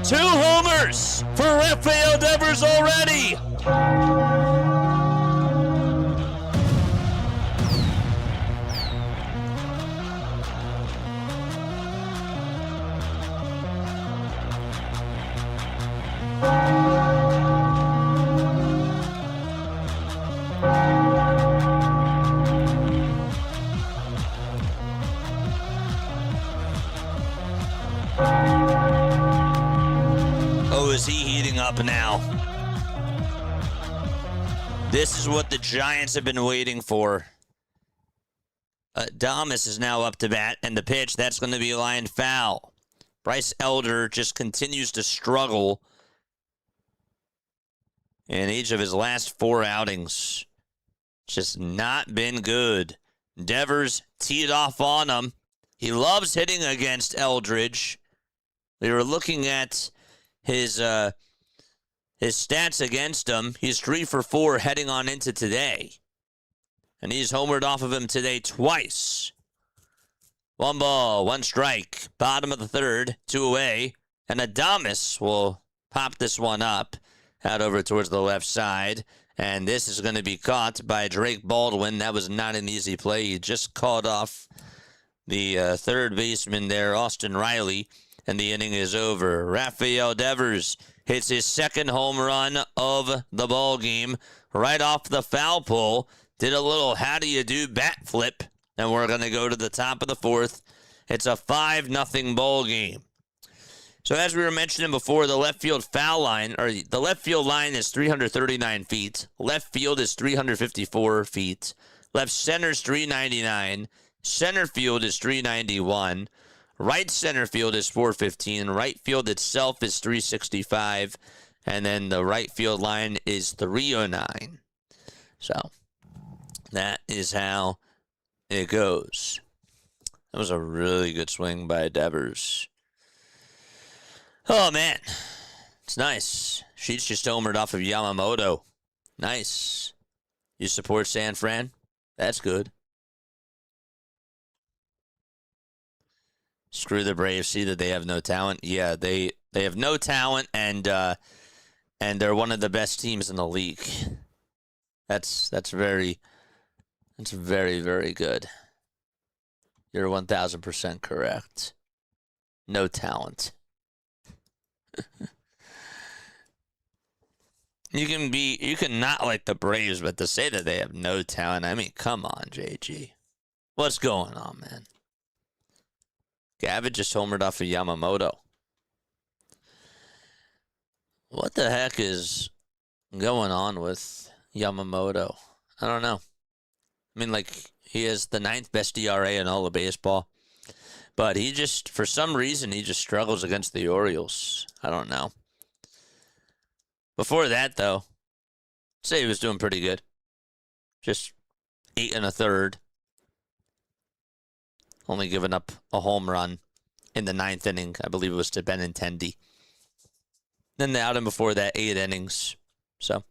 Two homers for Rafael Devers already. Oh, is he heating up now? This is what the Giants have been waiting for. Damas is now up to bat, and the pitch, that's going to be line foul. Bryce Elder just continues to struggle in each of his last 4 outings. Just not been good. Devers teed off on him. He loves hitting against Eldridge. We were looking at his stats against him. He's 3 for 4 heading on into today. And he's homered off of him today twice. 1 ball, 1 strike. Bottom of the third, 2 away. And Adames will pop this one up out over towards the left side. And this is going to be caught by Drake Baldwin. That was not an easy play. He just caught off the third baseman there, Austin Riley. And the inning is over. Rafael Devers hits his second home run of the ball game right off the foul pole. Did a little how do you do bat flip. And we're going to go to the top of the fourth. It's a 5-0 ball game. So as we were mentioning before, the left field foul line, or the left field line is 339 feet. Left field is 354 feet. Left center is 399. Center field is 391. Right center field is 415. Right field itself is 365. And then the right field line is 309. So that is how it goes. That was a really good swing by Devers. Oh, man. It's nice. Sheets just homered off of Yamamoto. Nice. You support San Fran? That's good. Screw the Braves. See that they have no talent? Yeah, they have no talent, and they're one of the best teams in the league. That's very, very good. You're 1,000% correct. No talent. You can not like the Braves, but to say that they have no talent, I mean, come on, JG. What's going on, man? Gavin just homered off of Yamamoto. What the heck is going on with Yamamoto? I don't know. I mean, like, he has the 9th best ERA in all of baseball. But he just, for some reason, he just struggles against the Orioles. I don't know. Before that, though, I'd say he was doing pretty good. Just 8 1/3. Only giving up a home run in the 9th inning. I believe it was to Benintendi. Then the outing before that, 8 innings. So,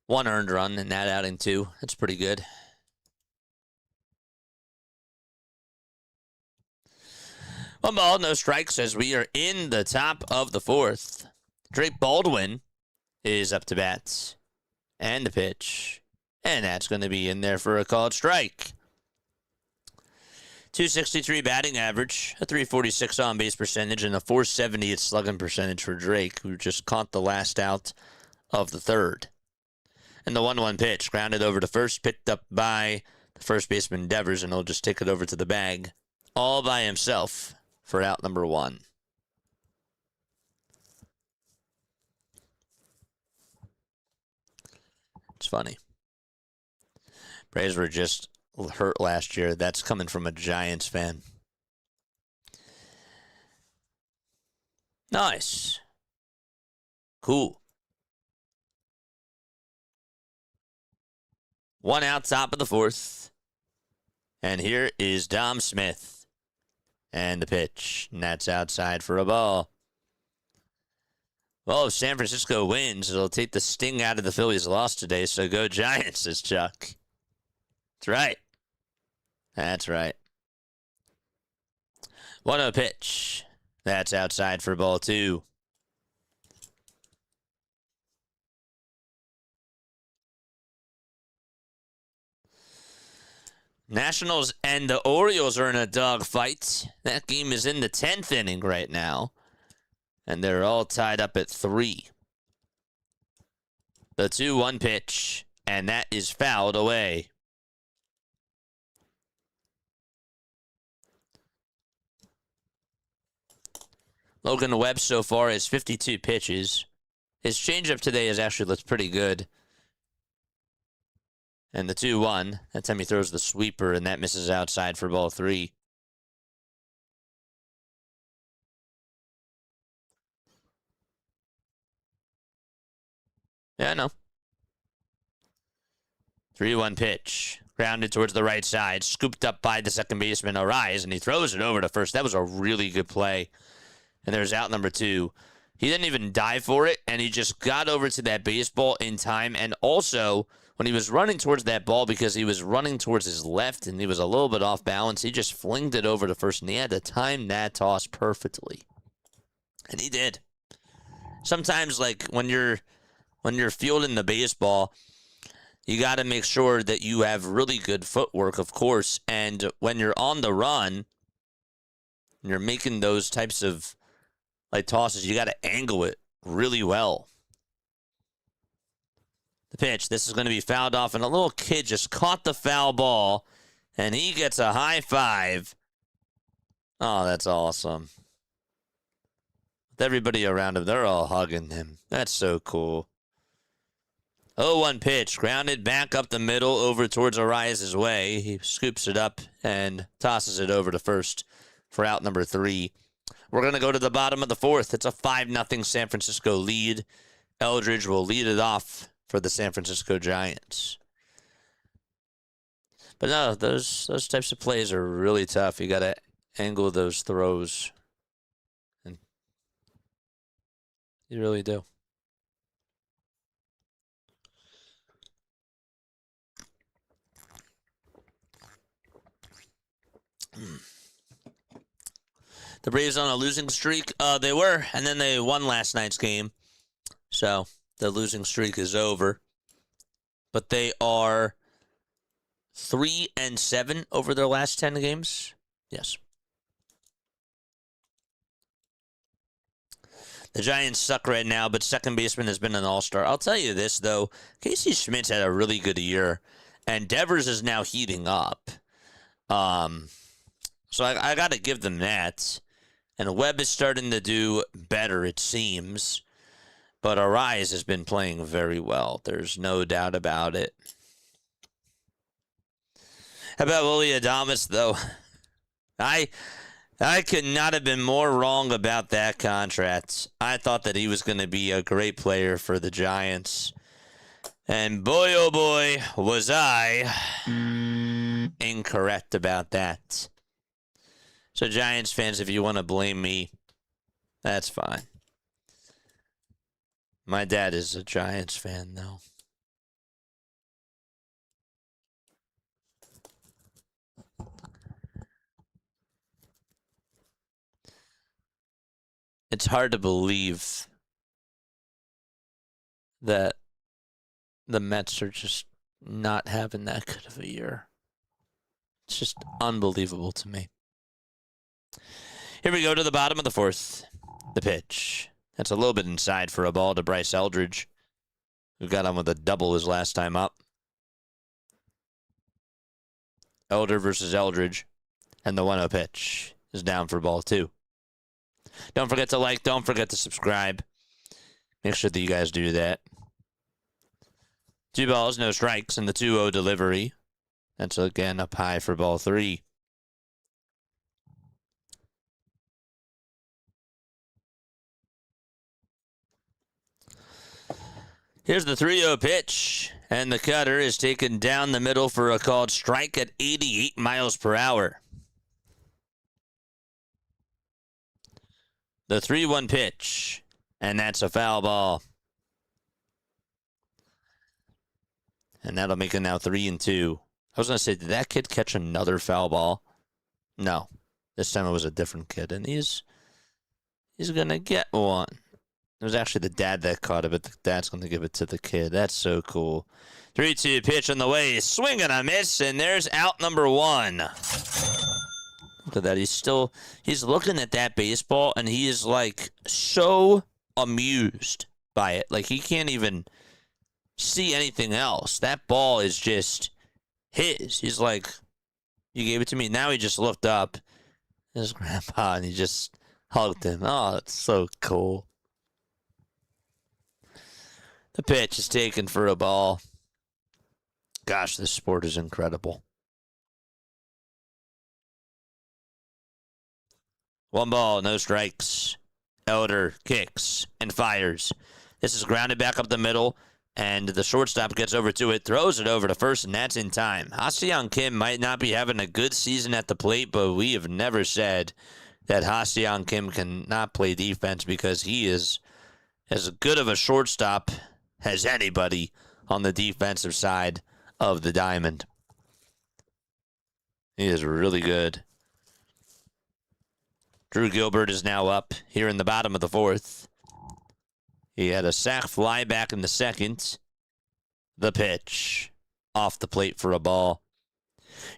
1 earned run in that outing, too. That's pretty good. One ball, no strikes as we are in the top of the fourth. Drake Baldwin is up to bat. And the pitch. And that's going to be in there for a called strike. 263 batting average, a 346 on-base percentage, and a 470 slugging percentage for Drake, who just caught the last out of the third. And the 1-1 pitch, grounded over to first, picked up by the first baseman Devers, and he'll just take it over to the bag all by himself for out number 1. It's funny. Braves were just hurt last year. That's coming from a Giants fan. Nice. Cool. 1 out, top of the 4th. And here is Dom Smith. And the pitch. And that's outside for a ball. Well, if San Francisco wins, it'll take the sting out of the Phillies' loss today. So go Giants, says Chuck. That's right. That's right. 1-0 pitch. That's outside for ball 2. Nationals and the Orioles are in a dogfight. That game is in the 10th inning right now. And they're all tied up at 3. The 2-1 pitch. And that is fouled away. Logan Webb so far has 52 pitches. His changeup today has actually looked pretty good. And the 2-1, that time he throws the sweeper, and that misses outside for ball 3. Yeah, I know. 3-1 pitch. Grounded towards the right side. Scooped up by the second baseman, Arise, and he throws it over to first. That was a really good play. And there's out number 2. He didn't even dive for it, and he just got over to that baseball in time. And also, when he was running towards that ball, because he was running towards his left and he was a little bit off balance, he just flinged it over to first, and he had to time that toss perfectly. And he did. Sometimes, like, when you're fielding the baseball, you got to make sure that you have really good footwork, of course. And when you're on the run, and you're making those types of like tosses, you got to angle it really well. The pitch, this is going to be fouled off, and a little kid just caught the foul ball, and he gets a high five. Oh, that's awesome. With everybody around him, they're all hugging him. That's so cool. 0-1 pitch, grounded back up the middle over towards Arias's way. He scoops it up and tosses it over to first for out number 3. We're going to go to the bottom of the 4th. It's a 5-0 San Francisco lead. Eldridge will lead it off for the San Francisco Giants. But no, those types of plays are really tough. You got to angle those throws. And you really do. The Braves on a losing streak. They were, and then they won last night's game. So the losing streak is over. But they are 3-7 over their last 10 games. Yes. The Giants suck right now, but second baseman has been an all-star. I'll tell you this, though. Casey Schmidt's had a really good year, and Devers is now heating up. So I got to give them that. And Webb is starting to do better, it seems. But Arise has been playing very well. There's no doubt about it. How about Willie Adames, though? I could not have been more wrong about that contract. I thought that he was going to be a great player for the Giants. And boy, oh boy, was I incorrect about that. So Giants fans, if you want to blame me, that's fine. My dad is a Giants fan, though. It's hard to believe that the Mets are just not having that good of a year. It's just unbelievable to me. Here we go to the bottom of the 4th. The pitch. That's a little bit inside for a ball to Bryce Eldridge, who got on with a double his last time up. Elder versus Eldridge. And the 1-0 pitch is down for ball 2. Don't forget to like. Don't forget to subscribe. Make sure that you guys do that. 2 balls, no strikes, and the 2-0 delivery. That's again up high for ball 3. Here's the 3-0 pitch, and the cutter is taken down the middle for a called strike at 88 miles per hour. The 3-1 pitch, and that's a foul ball. And that'll make it now 3-2. I was going to say, did that kid catch another foul ball? No. This time it was a different kid, and he's going to get one. It was actually the dad that caught it, but the dad's going to give it to the kid. That's so cool. 3-2 pitch on the way. Swing and a miss, and there's out number 1. Look at that. He's looking at that baseball, and he is, like, so amused by it. Like, he can't even see anything else. That ball is just his. He's like, you gave it to me. Now he just looked up his grandpa, and he just hugged him. Oh, it's so cool. The pitch is taken for a ball. Gosh, this sport is incredible. 1 ball, no strikes. Elder kicks and fires. This is grounded back up the middle, and the shortstop gets over to it, throws it over to first, and that's in time. Ha-Seong Kim might not be having a good season at the plate, but we have never said that Ha-Seong Kim cannot play defense, because he is as good of a shortstop as anybody on the defensive side of the diamond. He is really good. Drew Gilbert is now up here in the bottom of the 4th. He had a sac fly back in the 2nd. The pitch off the plate for a ball.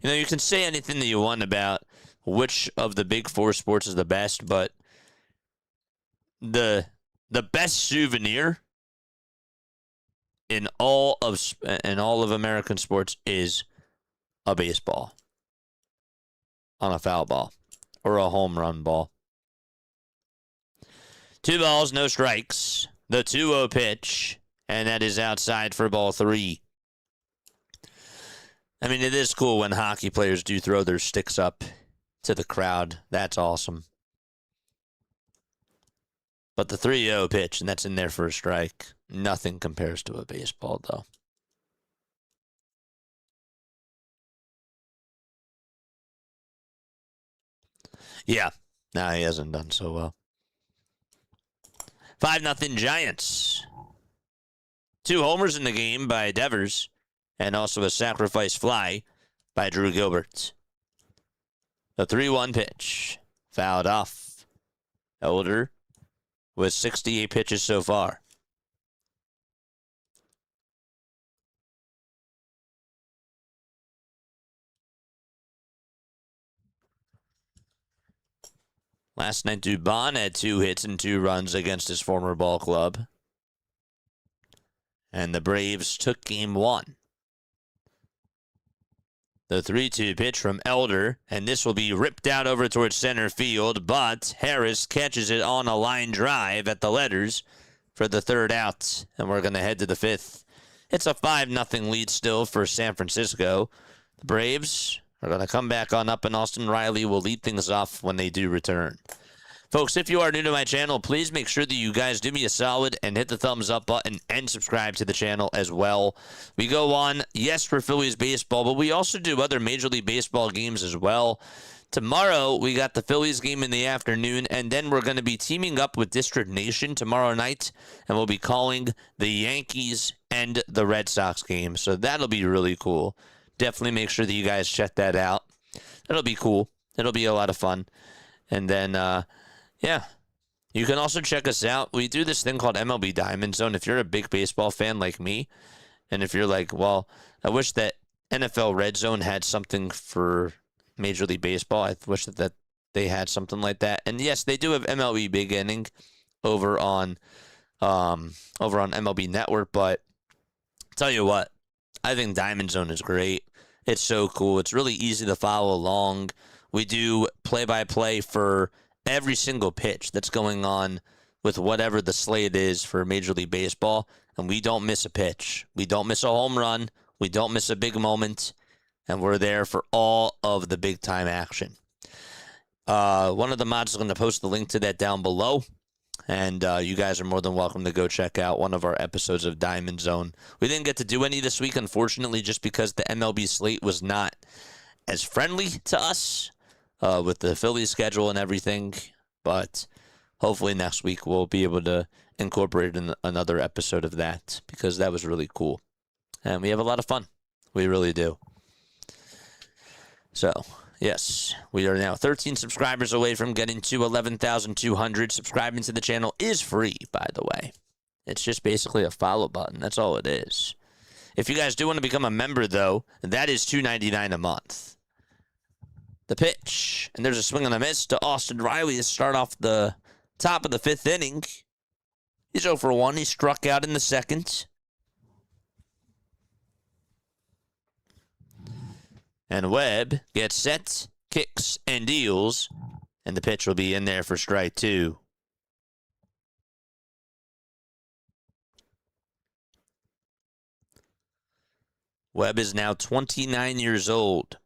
You know, you can say anything that you want about which of the big 4 sports is the best, but the best souvenir in all of American sports is a baseball on a foul ball or a home run ball. 2 balls, no strikes. The 2-0 pitch, and that is outside for ball 3. I mean, it is cool when hockey players do throw their sticks up to the crowd. That's awesome. But the 3-0 pitch, and that's in there for a strike. Nothing compares to a baseball, though. Yeah. No, he hasn't done so well. 5-0 Giants. 2 homers in the game by Devers, and also a sacrifice fly by Drew Gilbert. The 3-1 pitch. Fouled off. Elder with 68 pitches so far. Last night, Dubon had 2 hits and 2 runs against his former ball club. And the Braves took game 1. The 3-2 pitch from Elder, and this will be ripped out over towards center field, but Harris catches it on a line drive at the letters for the 3rd out, and we're going to head to the 5th. It's a 5-0 lead still for San Francisco. The Braves are going to come back on up, and Austin Riley will lead things off when they do return. Folks, if you are new to my channel, please make sure that you guys do me a solid and hit the thumbs up button and subscribe to the channel as well. We go on, yes, for Phillies baseball, but we also do other Major League Baseball games as well. Tomorrow, we got the Phillies game in the afternoon, and then we're going to be teaming up with District Nation tomorrow night, and we'll be calling the Yankees and the Red Sox game. So that'll be really cool. Definitely make sure that you guys check that out. It'll be cool. It'll be a lot of fun. And then, yeah, you can also check us out. We do this thing called MLB Diamond Zone. If you're a big baseball fan like me, and if you're like, well, I wish that NFL Red Zone had something for Major League Baseball. I wish that they had something like that. And yes, they do have MLB Big Inning over on MLB Network. But tell you what, I think Diamond Zone is great. It's so cool. It's really easy to follow along. We do play-by-play for every single pitch that's going on with whatever the slate is for Major League Baseball, and we don't miss a pitch. We don't miss a home run. We don't miss a big moment, and we're there for all of the big-time action. One of the mods is going to post the link to that down below. And you guys are more than welcome to go check out one of our episodes of Diamond Zone. We didn't get to do any this week, unfortunately, just because the MLB slate was not as friendly to us with the Phillies schedule and everything. But hopefully next week we'll be able to incorporate in another episode of that, because that was really cool. And we have a lot of fun. We really do. So, yes, we are now 13 subscribers away from getting to 11,200. Subscribing to the channel is free, by the way. It's just basically a follow button. That's all it is. If you guys do want to become a member, though, that is $2.99 a month. The pitch. And there's a swing and a miss to Austin Riley to start off the top of the fifth inning. He's 0 for 1. He struck out in the second. And Webb gets set, kicks, and deals. And the pitch will be in there for strike 2. Webb is now 29 years old.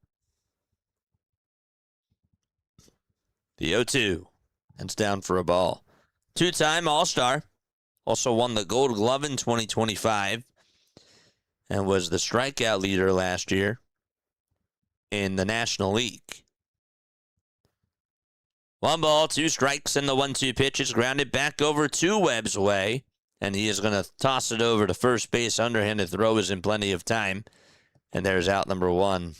The 0-2. That's down for a ball. Two-time All-Star. Also won the Gold Glove in 2025. And was the strikeout leader last year in the National League. 1 ball, 2 strikes, and the 1-2 pitch is grounded back over to Webb's way. And he is going to toss it over to first base. Underhanded throw is in plenty of time. And there's out number 1.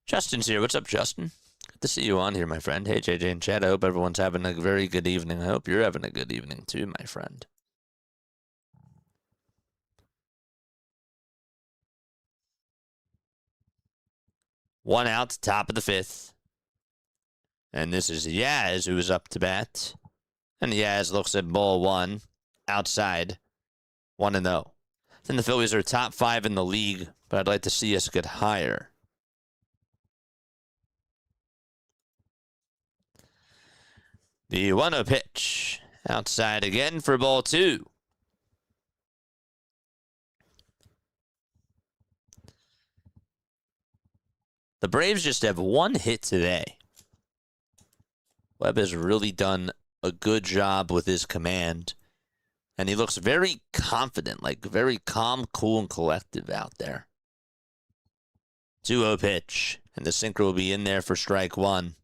Justin's here. What's up, Justin? Good to see you on here, my friend. Hey, JJ and Chad. I hope everyone's having a very good evening. I hope you're having a good evening too, my friend. One out, top of the fifth. And this is Yaz who is up to bat. And Yaz looks at ball 1, outside, 1-0. Then the Phillies are top 5 in the league, but I'd like to see us get higher. The 1-0 pitch, outside again for ball 2. The Braves just have 1 hit today. Webb has really done a good job with his command. And he looks very confident, like very calm, cool, and collective out there. 2-0 pitch. And the sinker will be in there for strike 1.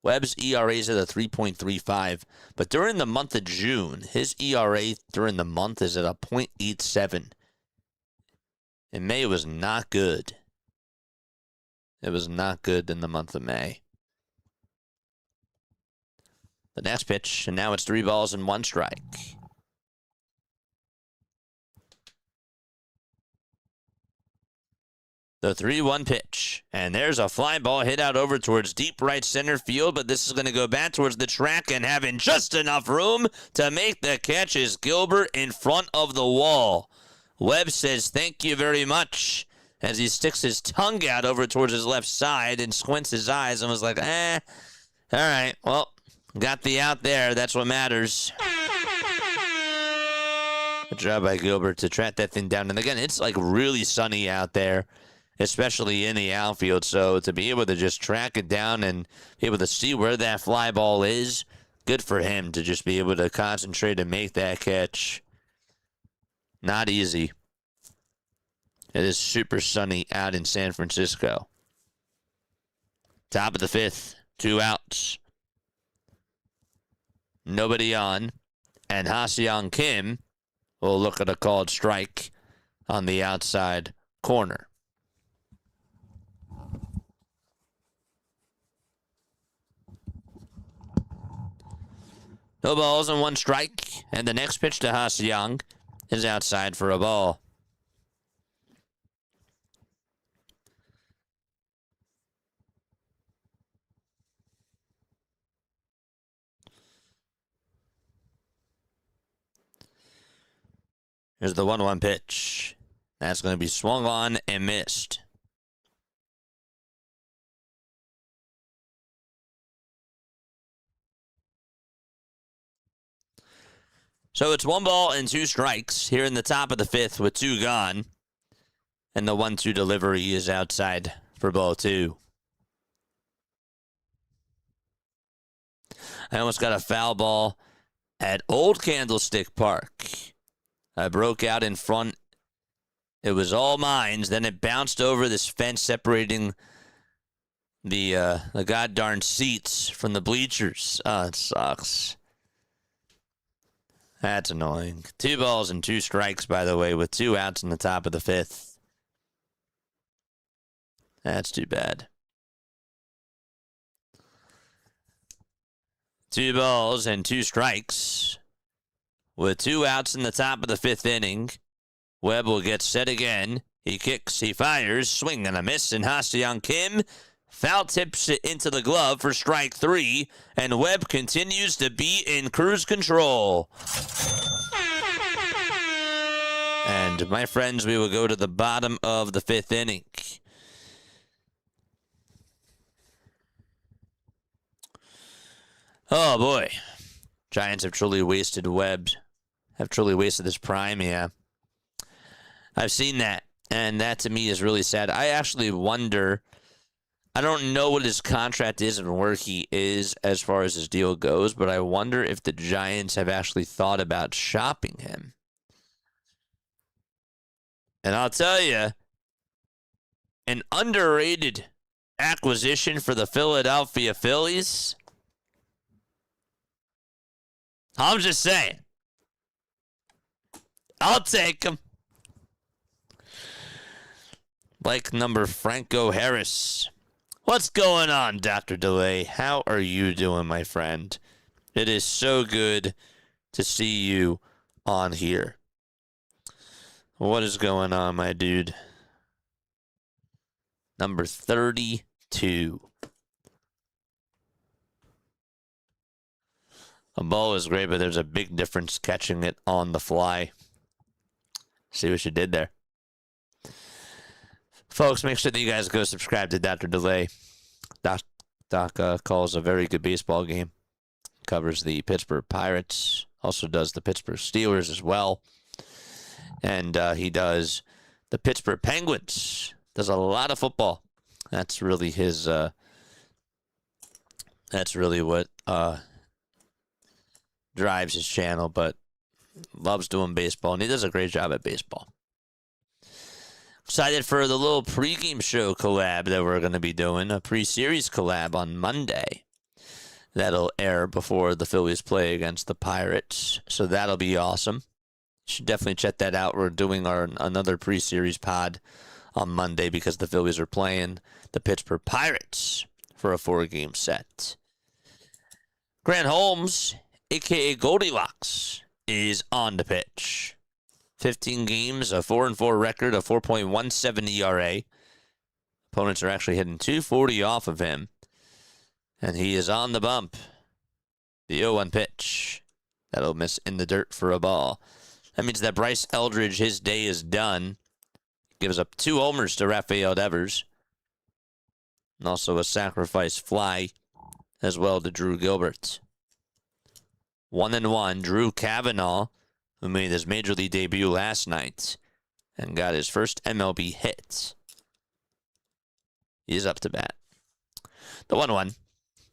Webb's ERA is at a 3.35. But during the month of June, his ERA during the month is at a .87. In May, it was not good. It was not good in the month of May. The next pitch, and now it's 3 balls and 1 strike. The 3-1 pitch, and there's a fly ball hit out over towards deep right center field, but this is going to go back towards the track and having just enough room to make the catch is Gilbert in front of the wall. Webb says thank you very much as he sticks his tongue out over towards his left side and squints his eyes and was like, all right, well, got the out there. That's what matters. Good job by Gilbert to track that thing down. And again, it's like really sunny out there, especially in the outfield. So to be able to just track it down and be able to see where that fly ball is, good for him to just be able to concentrate and make that catch. Not easy. It is super sunny out in San Francisco. Top of the fifth, 2 outs. Nobody on. And Ha-Seong Kim will look at a called strike on the outside corner. No balls and 1 strike. And the next pitch to Ha-Seong is outside for a ball. Here's the 1-1 pitch. That's going to be swung on and missed. So it's 1 ball and 2 strikes here in the top of the 5th with 2 gone. And the 1-2 delivery is outside for ball 2. I almost got a foul ball at Old Candlestick Park. I broke out in front. It was all mines. Then it bounced over this fence separating the goddarn seats from the bleachers. Oh, it sucks. That's annoying. 2 balls and 2 strikes, by the way, with 2 outs in the top of the 5th. That's too bad. 2 balls and 2 strikes. With 2 outs in the top of the 5th inning, Webb will get set again. He kicks, he fires, swing and a miss, and Ha-Seong Kim foul tips it into the glove for strike 3, and Webb continues to be in cruise control. And my friends, we will go to the bottom of the 5th inning. Oh, boy. Giants have truly wasted Webb. Have truly wasted his prime, yeah. I've seen that, and that to me is really sad. I actually wonder, I don't know what his contract is and where he is as far as his deal goes, but I wonder if the Giants have actually thought about shopping him. And I'll tell you, an underrated acquisition for the Philadelphia Phillies. I'm just saying. I'll take him. Like number Franco Harris. What's going on, Dr. DeLay? How are you doing, my friend? It is so good to see you on here. What is going on, my dude? Number 32. A ball is great, but there's a big difference catching it on the fly. See what you did there. Folks, make sure that you guys go subscribe to Dr. DeLay. Doc calls a very good baseball game. Covers the Pittsburgh Pirates. Also does the Pittsburgh Steelers as well. And he does the Pittsburgh Penguins. Does a lot of football. That's really his... that's really what drives his channel, but loves doing baseball, and he does a great job at baseball. Excited for the little pregame show collab that we're going to be doing, a pre-series collab on Monday. That'll air before the Phillies play against the Pirates, so that'll be awesome. Should definitely check that out. We're doing another pre-series pod on Monday because the Phillies are playing the Pittsburgh Pirates for a 4-game set. Grant Holmes, a.k.a. Goldilocks, is on the pitch. 15 games, a 4-4 record, a 4.17 ERA. Opponents are actually hitting 240 off of him. And he is on the bump. The 0-1 pitch. That'll miss in the dirt for a ball. That means that Bryce Eldridge, his day is done. Gives up 2 homers to Rafael Devers. And also a sacrifice fly as well to Drew Gilbert. 1-1, Drew Cavanaugh, who made his Major League debut last night and got his first MLB hit. He's up to bat. The 1-1,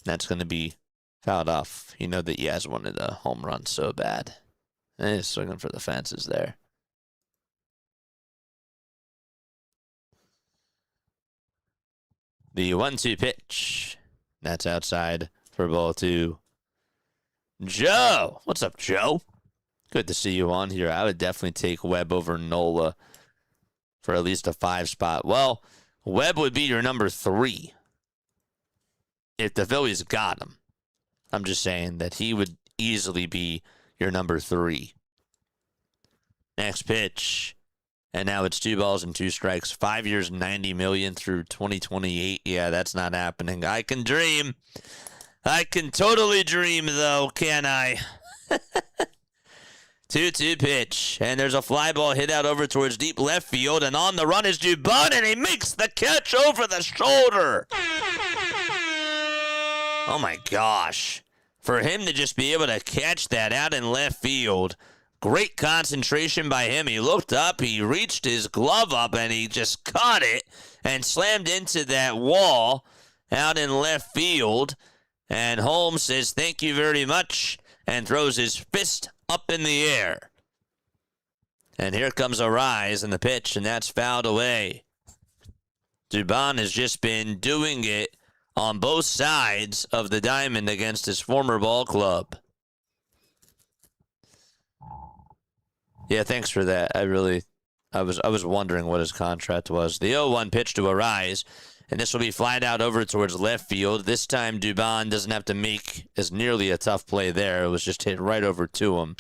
that's going to be fouled off. You know that he has wanted a home run so bad. And he's swinging for the fences there. The 1-2 pitch. That's outside for ball 2. Joe! What's up, Joe? Good to see you on here. I would definitely take Webb over Nola for at least a 5 spot. Well, Webb would be your number 3 if the Phillies got him. I'm just saying that he would easily be your number 3. Next pitch. And now it's 2 balls and 2 strikes. 5 years, $90 million through 2028. Yeah, that's not happening. I can dream. I can totally dream, though, can I? 2-2 pitch, and there's a fly ball hit out over towards deep left field, and on the run is Dubon, and he makes the catch over the shoulder. Oh my gosh. For him to just be able to catch that out in left field, great concentration by him. He looked up, he reached his glove up, and he just caught it and slammed into that wall out in left field. And Holmes says, "Thank you very much," and throws his fist up in the air. And here comes a rise in the pitch, and that's fouled away. Dubon has just been doing it on both sides of the diamond against his former ball club. Yeah, thanks for that. I was wondering what his contract was. The 0-1 pitch to Arise, and this will be flied out over towards left field. This time, Dubon doesn't have to make as nearly a tough play there. It was just hit right over to him,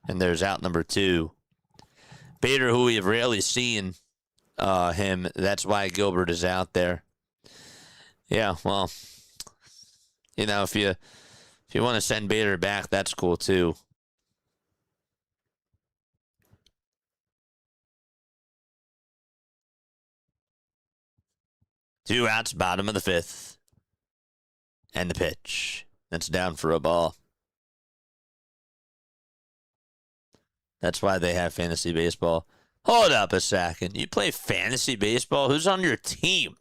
and there's out number 2. Bader, who we have rarely seen him, that's why Gilbert is out there. Yeah, well, you know, if you want to send Bader back, that's cool too. Two outs, bottom of the 5th. And the pitch. That's down for a ball. That's why they have fantasy baseball. Hold up a second. You play fantasy baseball? Who's on your team?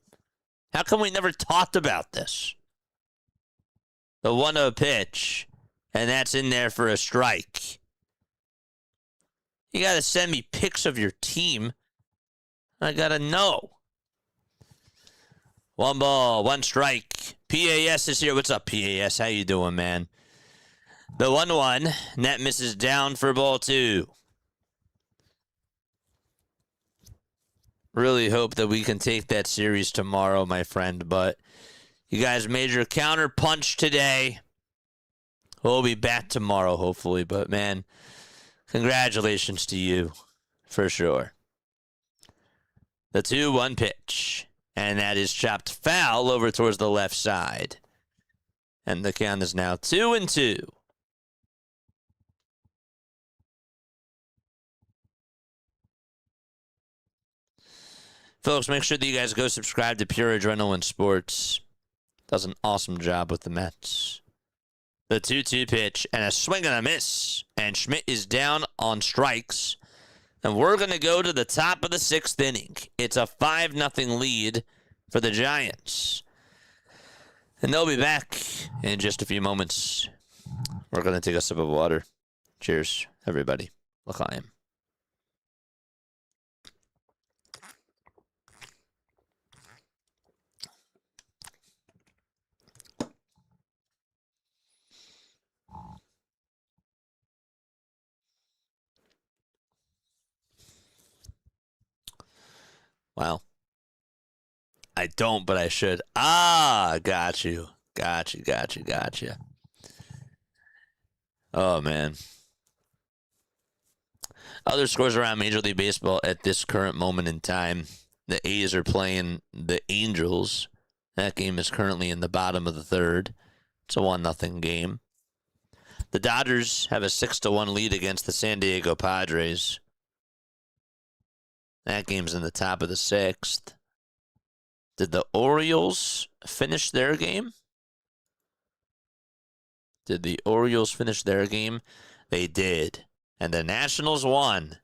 How come we never talked about this? The 1-0 pitch. And that's in there for a strike. You got to send me pics of your team. I got to know. 1 ball, 1 strike. PAS is here. What's up, PAS? How you doing, man? The 1-1. Net misses down for ball 2. Really hope that we can take that series tomorrow, my friend. But you guys made your counter punch today. We'll be back tomorrow, hopefully. But, man, congratulations to you, for sure. The 2-1 pitch. And that is chopped foul over towards the left side. And the count is now 2-2. Folks, make sure that you guys go subscribe to Pure Adrenaline Sports. Does an awesome job with the Mets. The 2-2 pitch and a swing and a miss. And Schmidt is down on strikes. And we're going to go to the top of the 6th inning. It's a 5-0 lead for the Giants. And they'll be back in just a few moments. We're going to take a sip of water. Cheers, everybody. L'chaim. Wow. I don't, but I should. Ah, got you. Gotcha. Oh, man. Other scores around Major League Baseball at this current moment in time. The A's are playing the Angels. That game is currently in the bottom of the 3rd. It's a 1-0 game. The Dodgers have a 6-1 lead against the San Diego Padres. That game's in the top of the 6th. Did the Orioles finish their game? They did. And the Nationals won.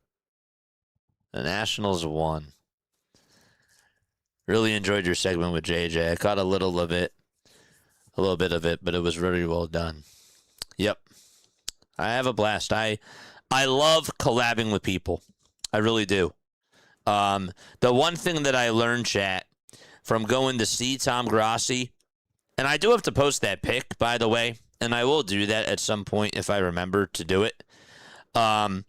Really enjoyed your segment with JJ. I caught a little bit of it, but it was very well done. Yep. I have a blast. I love collabing with people. I really do. The one thing that I learned, chat, from going to see Tom Grossi, and I do have to post that pic, by the way, and I will do that at some point if I remember to do it. The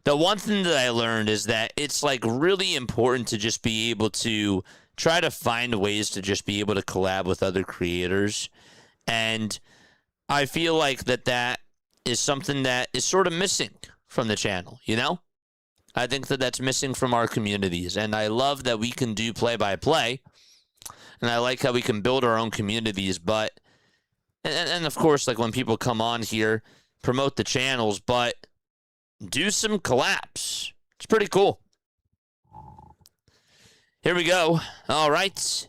one thing that I learned is that it's like really important to just be able to try to find ways to just be able to collab with other creators. And I feel like that is something that is sort of missing from the channel, you know? I think that's missing from our communities. And I love that we can do play-by-play. And I like how we can build our own communities. But, and of course, like when people come on here, promote the channels. But do some collapse. It's pretty cool. Here we go. All right.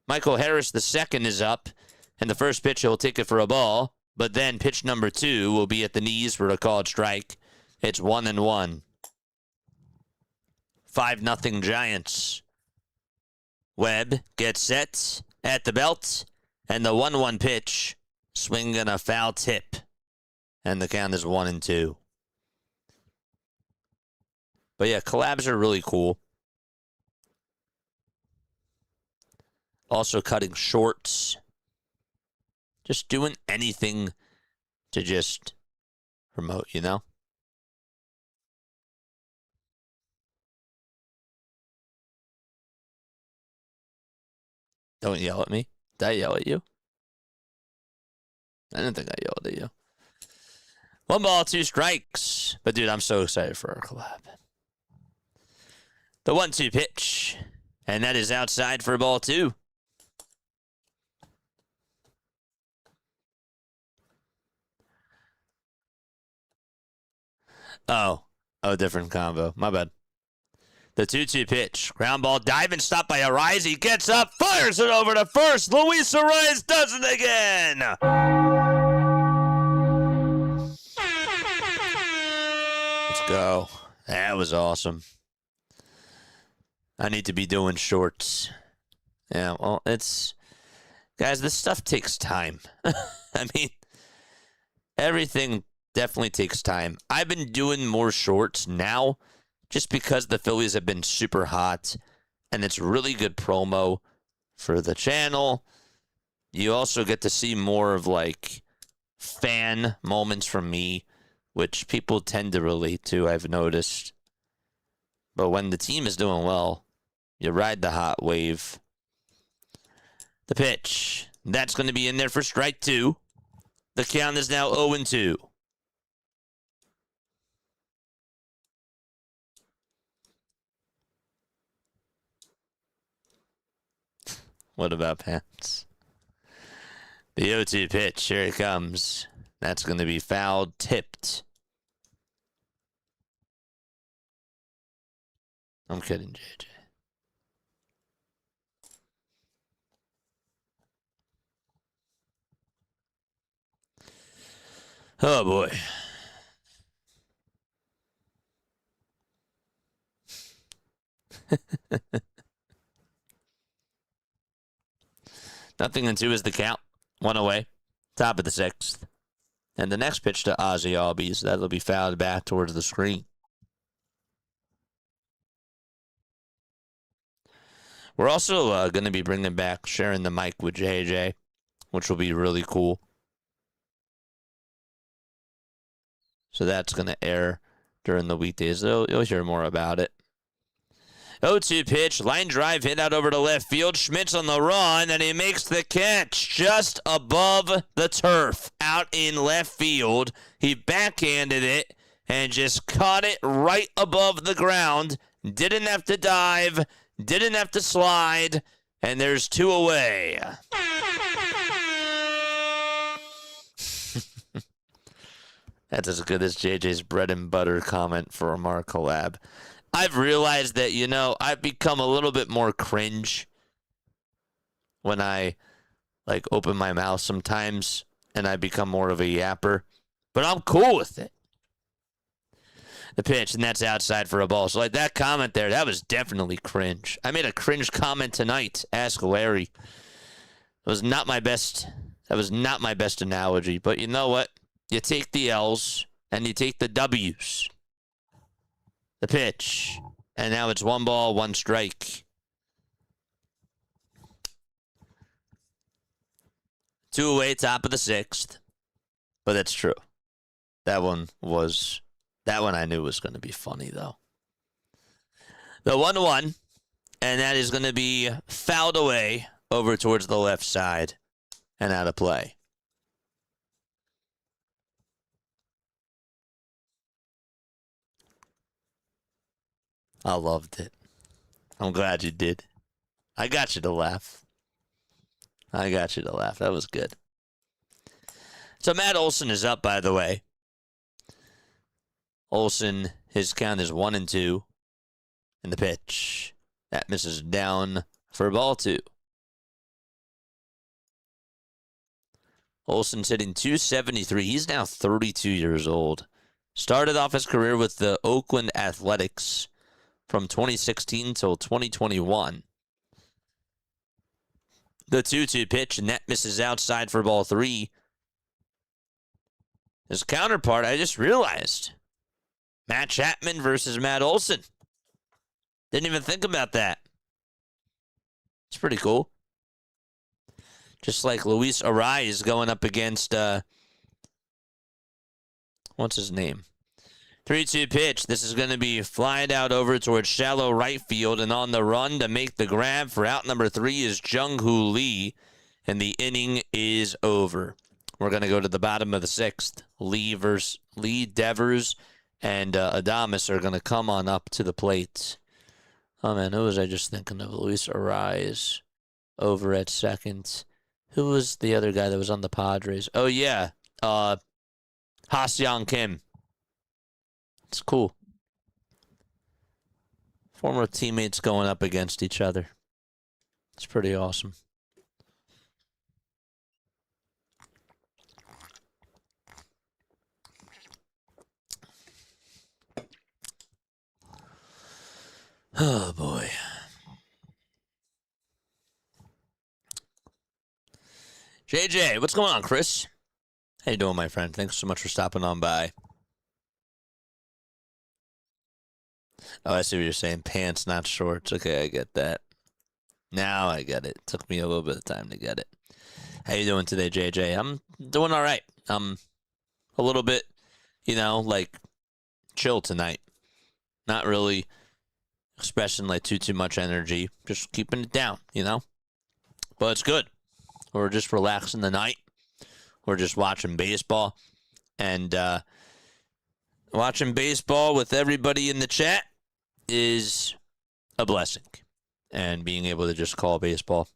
Michael Harris II is up, and the first pitch he'll take it for a ball, but then pitch number 2 will be at the knees for a called strike. It's 1-1. 5-0 Giants. Webb gets set at the belt, and the 1-1 pitch, swing and a foul tip, and the count is 1-2. But yeah, collabs are really cool. Also cutting shorts. Just doing anything to just promote, you know? Don't yell at me. Did I yell at you? I didn't think I yelled at you. 1 ball, 2 strikes. But dude, I'm so excited for our collab. The 1-2 pitch. And that is outside for ball 2. Oh, different combo. My bad. The 2-2 pitch. Ground ball, diving, stopped by Arise. He gets up, fires it over to first. Luis Arise does it again. Let's go. That was awesome. I need to be doing shorts. Yeah, well, it's... Guys, this stuff takes time. I mean, everything definitely takes time. I've been doing more shorts now just because the Phillies have been super hot, and it's really good promo for the channel. You also get to see more of, like, fan moments from me, which people tend to relate to, I've noticed. But when the team is doing well, you ride the hot wave. The pitch. That's going to be in there for strike 2. The count is now 0-2. What about pants? The 0-2 pitch. Here it comes. That's going to be foul tipped. I'm kidding, JJ. Oh, boy. Nothing in 2 is the count. 1 away. Top of the 6th. And the next pitch to Ozzy Albies. That'll be fouled back towards the screen. We're also going to be bringing back sharing the mic with JJ, which will be really cool. So that's going to air during the weekdays. You'll hear more about it. 0-2 pitch, line drive hit out over to left field. Schmidt's on the run, and he makes the catch just above the turf out in left field. He backhanded it and just caught it right above the ground. Didn't have to dive, didn't have to slide, and there's 2 away. That's as good as JJ's bread and butter comment for our collab. I've realized that, you know, I've become a little bit more cringe when I, like, open my mouth sometimes, and I become more of a yapper. But I'm cool with it. The pitch, and that's outside for a ball. So, like, that comment there, that was definitely cringe. I made a cringe comment tonight. Ask Larry. It was not my best. That was not my best analogy. But you know what? You take the L's, and you take the W's. The pitch. And now it's 1 ball, 1 strike. 2 away, top of the 6th. But that's true. That one I knew was going to be funny, though. The 1-1. And that is going to be fouled away over towards the left side and out of play. I loved it. I'm glad you did. I got you to laugh. That was good. So Matt Olson is up, by the way. Olsen, his count is 1-2. And the pitch. That misses down for ball 2. Olsen's hitting .273. He's now 32 years old. Started off his career with the Oakland Athletics from 2016 till 2021. The 2-2 pitch, and that misses outside for ball 3. His counterpart, I just realized. Matt Chapman versus Matt Olson. Didn't even think about that. It's pretty cool. Just like Luis Ariz going up against, what's his name? 3-2 pitch. This is going to be flying out over towards shallow right field, and on the run to make the grab for out number 3 is Jung-Hoo Lee, and the inning is over. We're going to go to the bottom of the 6th. Lee Devers and Adames are going to come on up to the plate. Oh, man, who was I just thinking of? Luis Ariz over at second. Who was the other guy that was on the Padres? Oh, yeah. Ha-Seong Kim. It's cool. Former teammates going up against each other. It's pretty awesome. Oh, boy. JJ, what's going on, Chris? How you doing, my friend? Thanks so much for stopping on by. Oh, I see what you're saying. Pants, not shorts. Okay, I get that. Now I get it. Took me a little bit of time to get it. How you doing today, JJ? I'm doing all right. I'm a little bit, like chill tonight. Not really expressing like too much energy. Just keeping it down, But it's good. We're just relaxing the night. We're just watching baseball. And watching baseball with everybody in the chat is a blessing. And being able to just call baseball.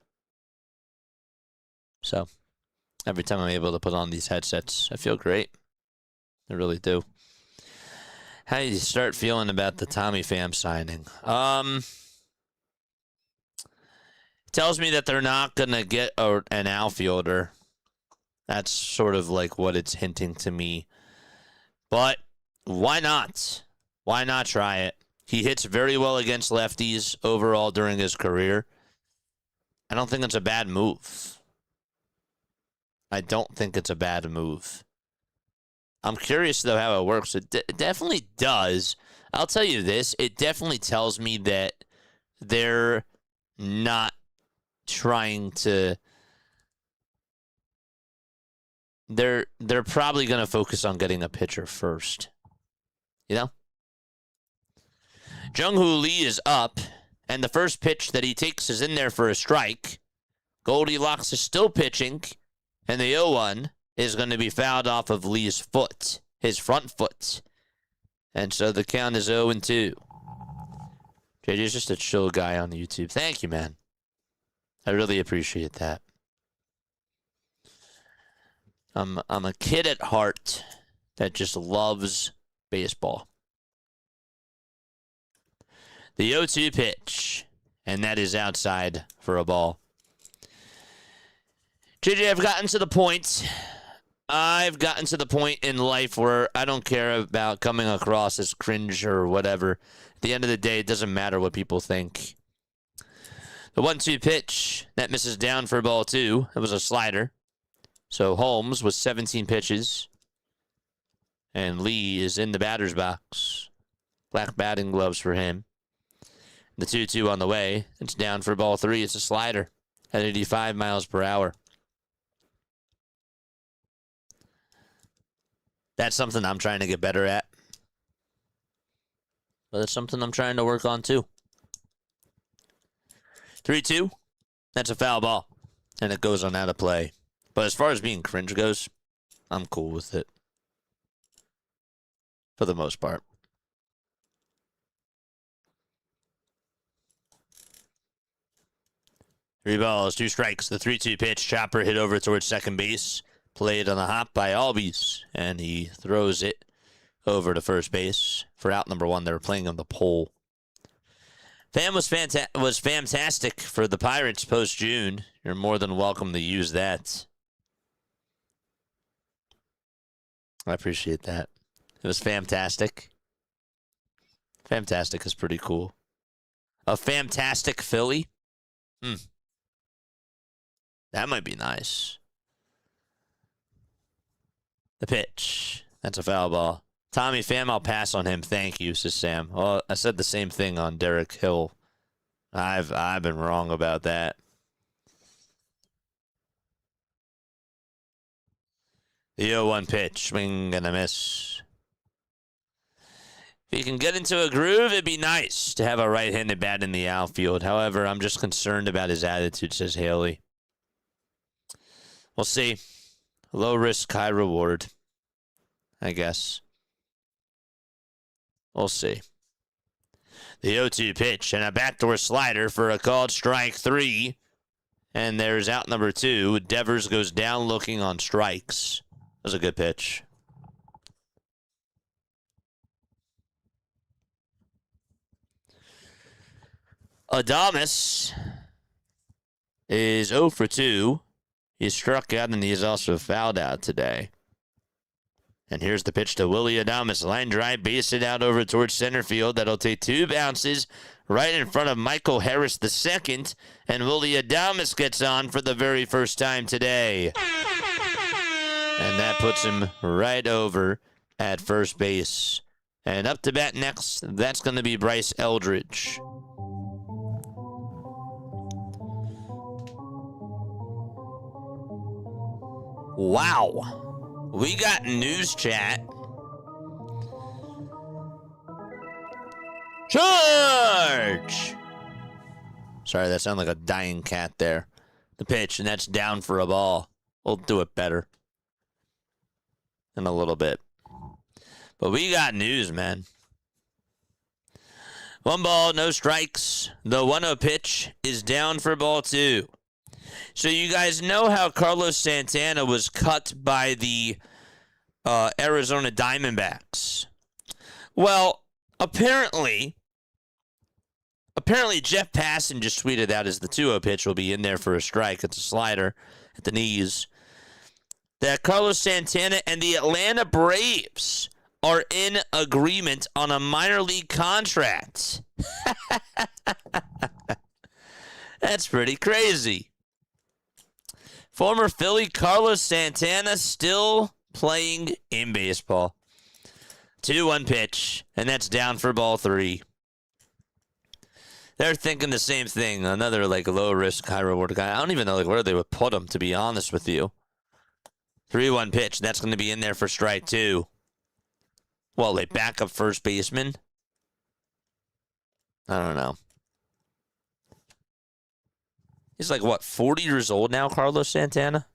So, every time I'm able to put on these headsets, I feel great. I really do. How do you start feeling about the Tommy Pham signing? Tells me that they're not going to get an outfielder. That's sort of like what it's hinting to me. But why not? Why not try it? He hits very well against lefties overall during his career. I don't think it's a bad move. I don't think it's a bad move. I'm curious, though, how it works. It definitely does. I'll tell you this. It definitely tells me that they're not trying to... They're probably going to focus on getting a pitcher first. Jung-Hoo Lee is up, and the first pitch that he takes is in there for a strike. Goldilocks is still pitching, and the 0-1 is going to be fouled off of Lee's foot, his front foot. And so the count is 0-2. JJ's just a chill guy on YouTube. Thank you, man. I really appreciate that. I'm a kid at heart that just loves baseball. The 0-2 pitch, and that is outside for a ball. JJ, I've gotten to the point in life where I don't care about coming across as cringe or whatever. At the end of the day, it doesn't matter what people think. The 1-2 pitch, that misses down for ball 2. It was a slider. So Holmes was 17 pitches. And Lee is in the batter's box. Black batting gloves for him. The 2-2 on the way. It's down for ball 3. It's a slider at 85 miles per hour. That's something I'm trying to get better at. But it's something I'm trying to work on too. 3-2. That's a foul ball. And it goes on out of play. But as far as being cringe goes, I'm cool with it. For the most part. Three balls, 2 strikes. The 3-2 pitch. Chopper hit over towards second base. Played on the hop by Albies. And he throws it over to first base for out number 1. They were playing on the pole. Fam was fantastic for the Pirates post-June. You're more than welcome to use that. I appreciate that. It was fantastic. Fantastic is pretty cool. A fantastic Philly? That might be nice. The pitch. That's a foul ball. Tommy Pham, I'll pass on him. Thank you, says Sam. Well, I said the same thing on Derek Hill. I've been wrong about that. The 0-1 pitch. Swing and a miss. If he can get into a groove, it'd be nice to have a right-handed bat in the outfield. However, I'm just concerned about his attitude, says Haley. We'll see. Low risk, high reward, I guess. We'll see. The 0-2 pitch and a backdoor slider for a called strike 3. And there's out number 2. Devers goes down looking on strikes. That was a good pitch. Adames is 0 for 2. He's struck out and he's also fouled out today. And here's the pitch to Willie Adames. Line drive, base it out over towards center field. That'll take 2 bounces right in front of Michael Harris II. And Willie Adames gets on for the very first time today. And that puts him right over at first base. And up to bat next, that's going to be Bryce Eldridge. Wow. We got news chat. Charge! Sorry, that sounded like a dying cat there. The pitch, and that's down for a ball. We'll do it better in a little bit. But we got news, man. 1 ball, no strikes. The 1-0 pitch is down for ball 2. So you guys know how Carlos Santana was cut by the Arizona Diamondbacks. Well, apparently Jeff Passan just tweeted out as the 2-0 pitch will be in there for a strike. It's a slider at the knees. That Carlos Santana and the Atlanta Braves are in agreement on a minor league contract. That's pretty crazy. Former Philly Carlos Santana still playing in baseball. 2-1 pitch, and that's down for ball 3. They're thinking the same thing. Another low risk, high reward guy. I don't even know where they would put him, to be honest with you. 3-1 pitch. That's going to be in there for strike 2. Well, they back up first baseman. I don't know. He's 40 years old now, Carlos Santana?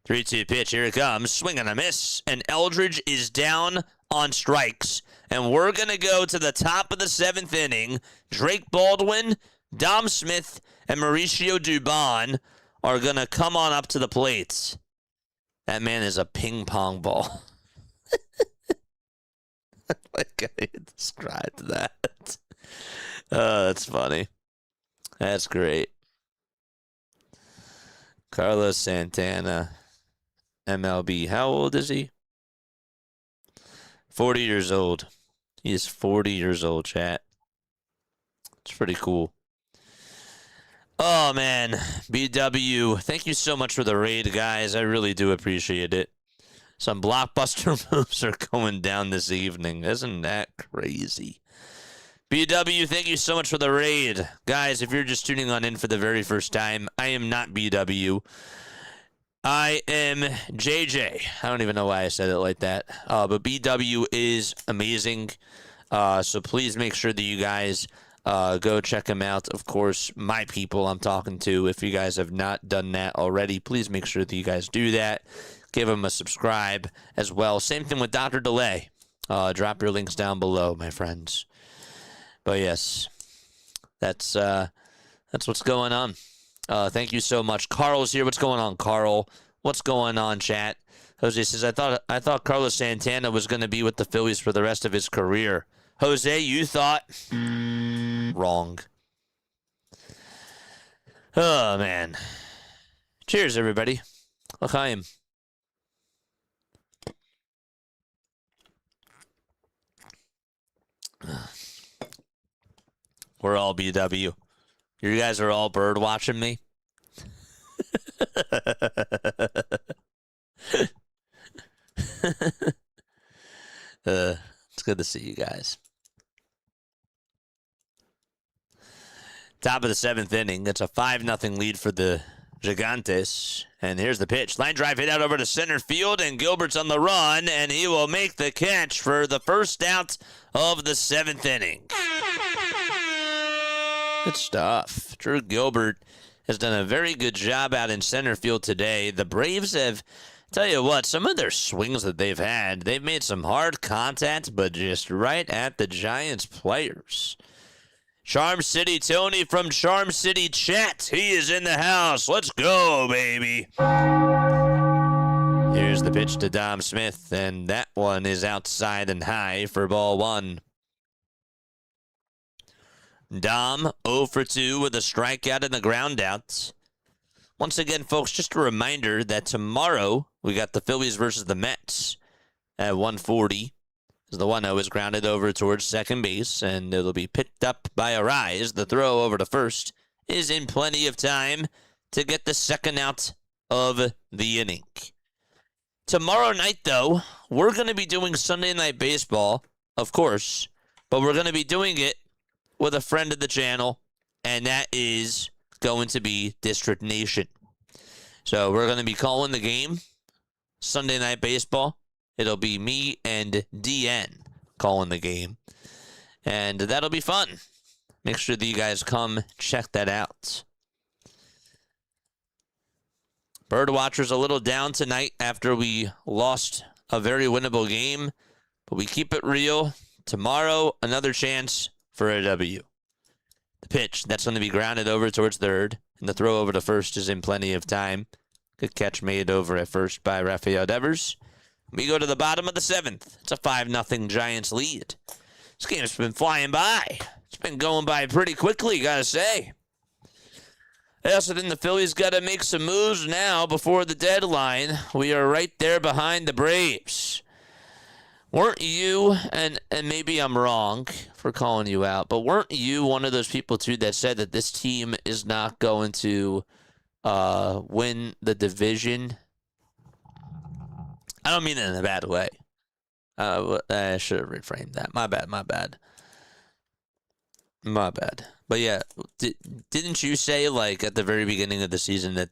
3-2 pitch. Here it comes. Swing and a miss. And Eldridge is down on strikes. And we're going to go to the top of the 7th inning. Drake Baldwin, Dom Smith, and Mauricio Dubon are going to come on up to the plates. That man is a ping pong ball. Like I described that. Oh, that's funny. That's great. Carlos Santana, MLB. How old is he? 40 years old. He is 40 years old, chat. It's pretty cool. Oh, man. BW, thank you so much for the raid, guys. I really do appreciate it. Some blockbuster moves are going down this evening. Isn't that crazy? BW, thank you so much for the raid. Guys, if you're just tuning on in for the very first time, I am not BW. I am JJ. I don't even know why I said it like that. But BW is amazing. So please make sure that you guys go check him out. Of course, my people I'm talking to, if you guys have not done that already, please make sure that you guys do that. Give him a subscribe as well. Same thing with Dr. Delay. Drop your links down below, my friends. But yes, that's what's going on. Thank you so much. Carl's here. What's going on, Carl? What's going on, chat? Jose says, I thought Carlos Santana was going to be with the Phillies for the rest of his career. Jose, you thought wrong. Oh, man. Cheers, everybody. L'chaim. We're all BW. You guys are all bird watching me. It's good to see you guys. Top of the 7th inning. It's a 5-0 lead for the Gigantes. And here's the pitch. Line drive hit out over to center field, and Gilbert's on the run, and he will make the catch for the first out of the 7th inning. Good stuff. Drew Gilbert has done a very good job out in center field today. The Braves have, tell you what, some of their swings that they've had, they've made some hard contact, but just right at the Giants players. Charm City Tony from Charm City Chat. He is in the house. Let's go, baby. Here's the pitch to Dom Smith, and that one is outside and high for ball 1. Dom 0 for 2 with a strikeout and a ground out. Once again, folks, just a reminder that tomorrow we got the Phillies versus the Mets at 1:40. The 1-0 is grounded over towards second base, and it'll be picked up by Arise. The throw over to first is in plenty of time to get the second out of the inning. Tomorrow night, though, we're going to be doing Sunday Night Baseball, of course, but we're going to be doing it with a friend of the channel, and that is going to be District Nation. So we're going to be calling the game, Sunday Night Baseball. It'll be me and DN calling the game, and that'll be fun. Make sure that you guys come check that out. Birdwatcher's a little down tonight after we lost a very winnable game, but we keep it real. Tomorrow, another chance for a W. The pitch, that's going to be grounded over towards third, and the throw over to first is in plenty of time. Good catch made over at first by Rafael Devers. We go to the bottom of the 7th. It's a 5-0 Giants lead. This game's been flying by. It's been going by pretty quickly, gotta say. I also think the Phillies got to make some moves now before the deadline. We are right there behind the Braves. Weren't you, and maybe I'm wrong for calling you out, but weren't you one of those people, too, that said that this team is not going to win the division? I don't mean it in a bad way. I should have reframed that. My bad. But yeah, didn't you say, like, at the very beginning of the season that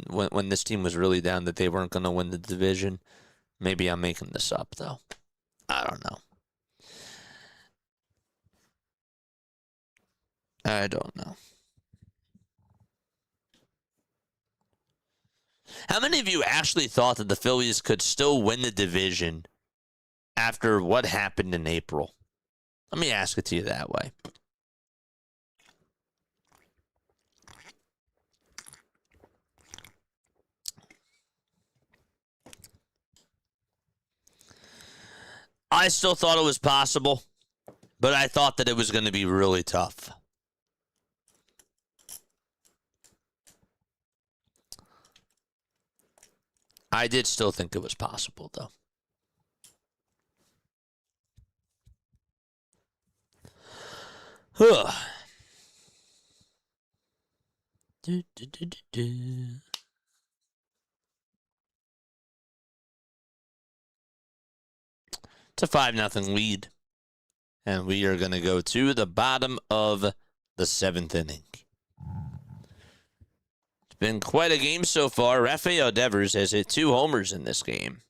when this team was really down that they weren't going to win the division? Maybe I'm making this up, though. I don't know. How many of you actually thought that the Phillies could still win the division after what happened in April? Let me ask it to you that way. I still thought it was possible, but I thought that it was going to be really tough. I did still think it was possible, though. It's a 5-0 lead. And we are going to go to the bottom of the 7th inning. It's been quite a game so far. Rafael Devers has hit 2 homers in this game.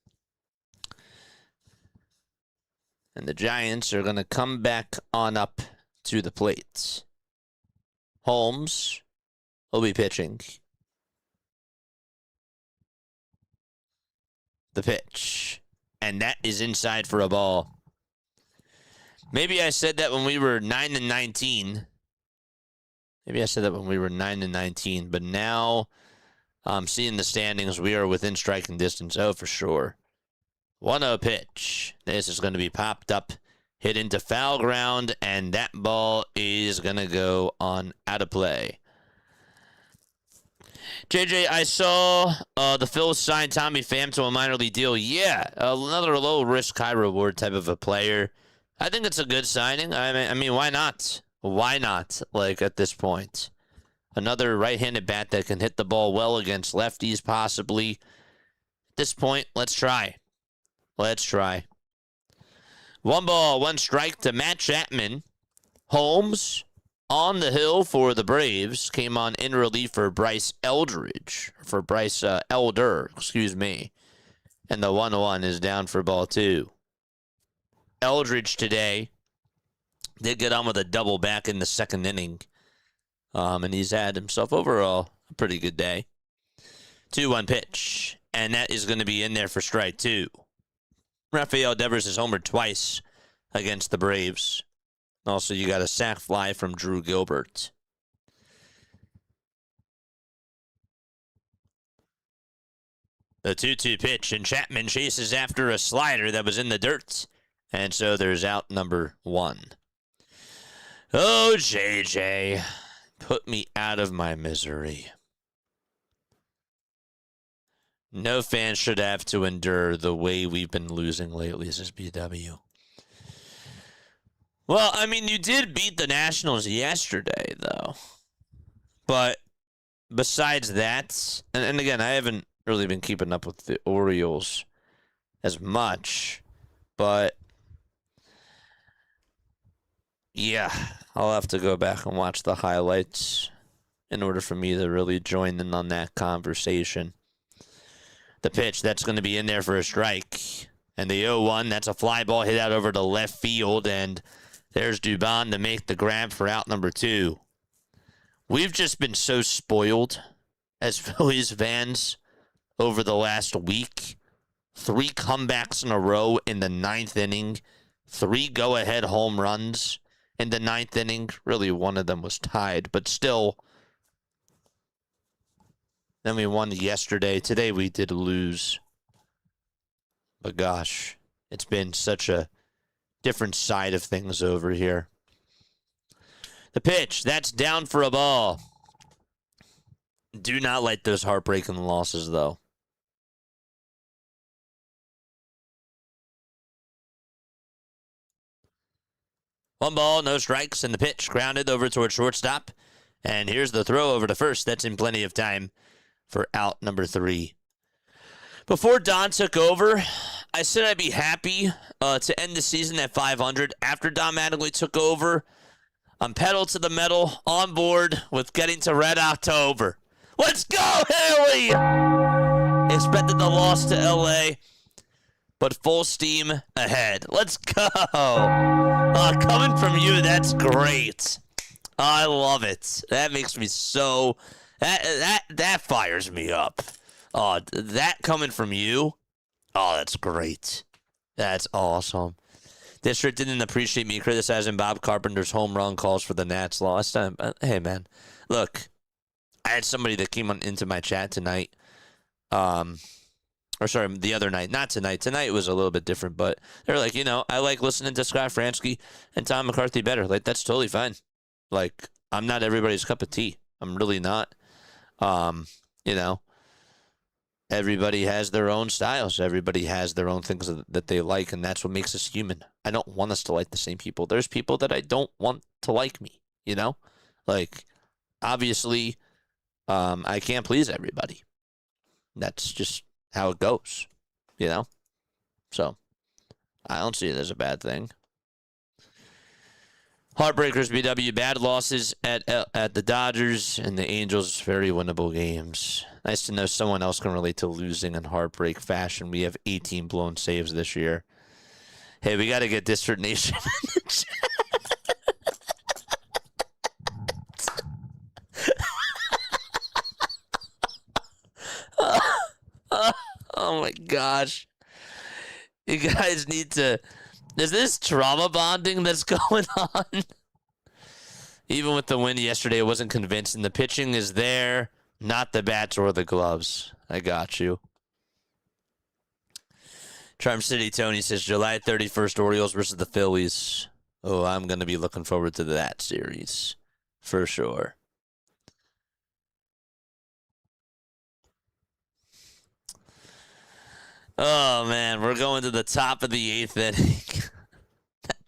And the Giants are going to come back on up to the plate. Holmes will be pitching. The pitch. And that is inside for a ball. Maybe I said that when we were 9-19. But now, seeing the standings, we are within striking distance. Oh, for sure. 1-0 pitch. This is going to be popped up, hit into foul ground, and that ball is going to go on out of play. JJ, I saw the Phillies sign Tommy Pham to a minor league deal. Yeah, another low risk, high reward type of a player. I think it's a good signing. I mean, why not? Why not? Like, at this point, another right-handed bat that can hit the ball well against lefties, possibly. At this point, let's try. Let's try. 1 ball, 1 strike to Matt Chapman. Holmes on the hill for the Braves. Came on in relief for Bryce Elder, excuse me. And the 1-1 is down for ball 2. Eldridge today did get on with a double back in the second inning. And he's had himself overall a pretty good day. 2-1 pitch. And that is going to be in there for strike 2. Rafael Devers has homered twice against the Braves. Also, you got a sac fly from Drew Gilbert. The 2-2 pitch, and Chapman chases after a slider that was in the dirt. And so there's out number 1. Oh, JJ, put me out of my misery. No fan should have to endure the way we've been losing lately, says BW. Well, I mean, you did beat the Nationals yesterday, though. But besides that, and again, I haven't really been keeping up with the Orioles as much, but yeah, I'll have to go back and watch the highlights in order for me to really join in on that conversation. The pitch, that's going to be in there for a strike. And the 0-1, that's a fly ball hit out over to left field, and there's Dubon to make the grab for out number 2. We've just been so spoiled as Phillies fans over the last week. 3 comebacks in a row in the 9th inning. 3 go-ahead home runs in the 9th inning. Really, one of them was tied, but still. Then we won yesterday. Today we did lose. But gosh, it's been such a different side of things over here. The pitch, that's down for a ball. Do not like those heartbreaking losses, though. One ball, no strikes, and the pitch grounded over towards shortstop. And here's the throw over to first. That's in plenty of time for out number 3. Before Don took over, I said I'd be happy to end the season at 500. After Don Mattingly took over, I'm pedal to the metal, on board with getting to Red October. Let's go, Haley! Expected the loss to LA, but full steam ahead. Let's go! Coming from you, that's great. I love it. That makes me so... That fires me up. Oh, that coming from you? Oh, that's great. That's awesome. District didn't appreciate me criticizing Bob Carpenter's home run calls for the Nats last time. Hey, man. Look, I had somebody that came into my chat tonight. The other night. Not tonight. Tonight was a little bit different, but they're like, I like listening to Scott Fransky and Tom McCarthy better. Like, that's totally fine. Like, I'm not everybody's cup of tea. I'm really not. Everybody has their own styles. Everybody has their own things that they like, and that's what makes us human. I don't want us to like the same people. There's people that I don't want to like me, Like, obviously, I can't please everybody. That's just how it goes, So, I don't see it as a bad thing. Heartbreakers, BW, bad losses at the Dodgers and the Angels, very winnable games. Nice to know someone else can relate to losing in heartbreak fashion. We have 18 blown saves this year. Hey, we got to get District Nation in the chat. Oh my gosh. You guys need to... Is this trauma bonding that's going on? Even with the win yesterday, I wasn't convinced. And the pitching is there, not the bats or the gloves. I got you. Charm City Tony says July 31st, Orioles versus the Phillies. Oh, I'm going to be looking forward to that series for sure. Oh, man, we're going to the top of the 8th inning.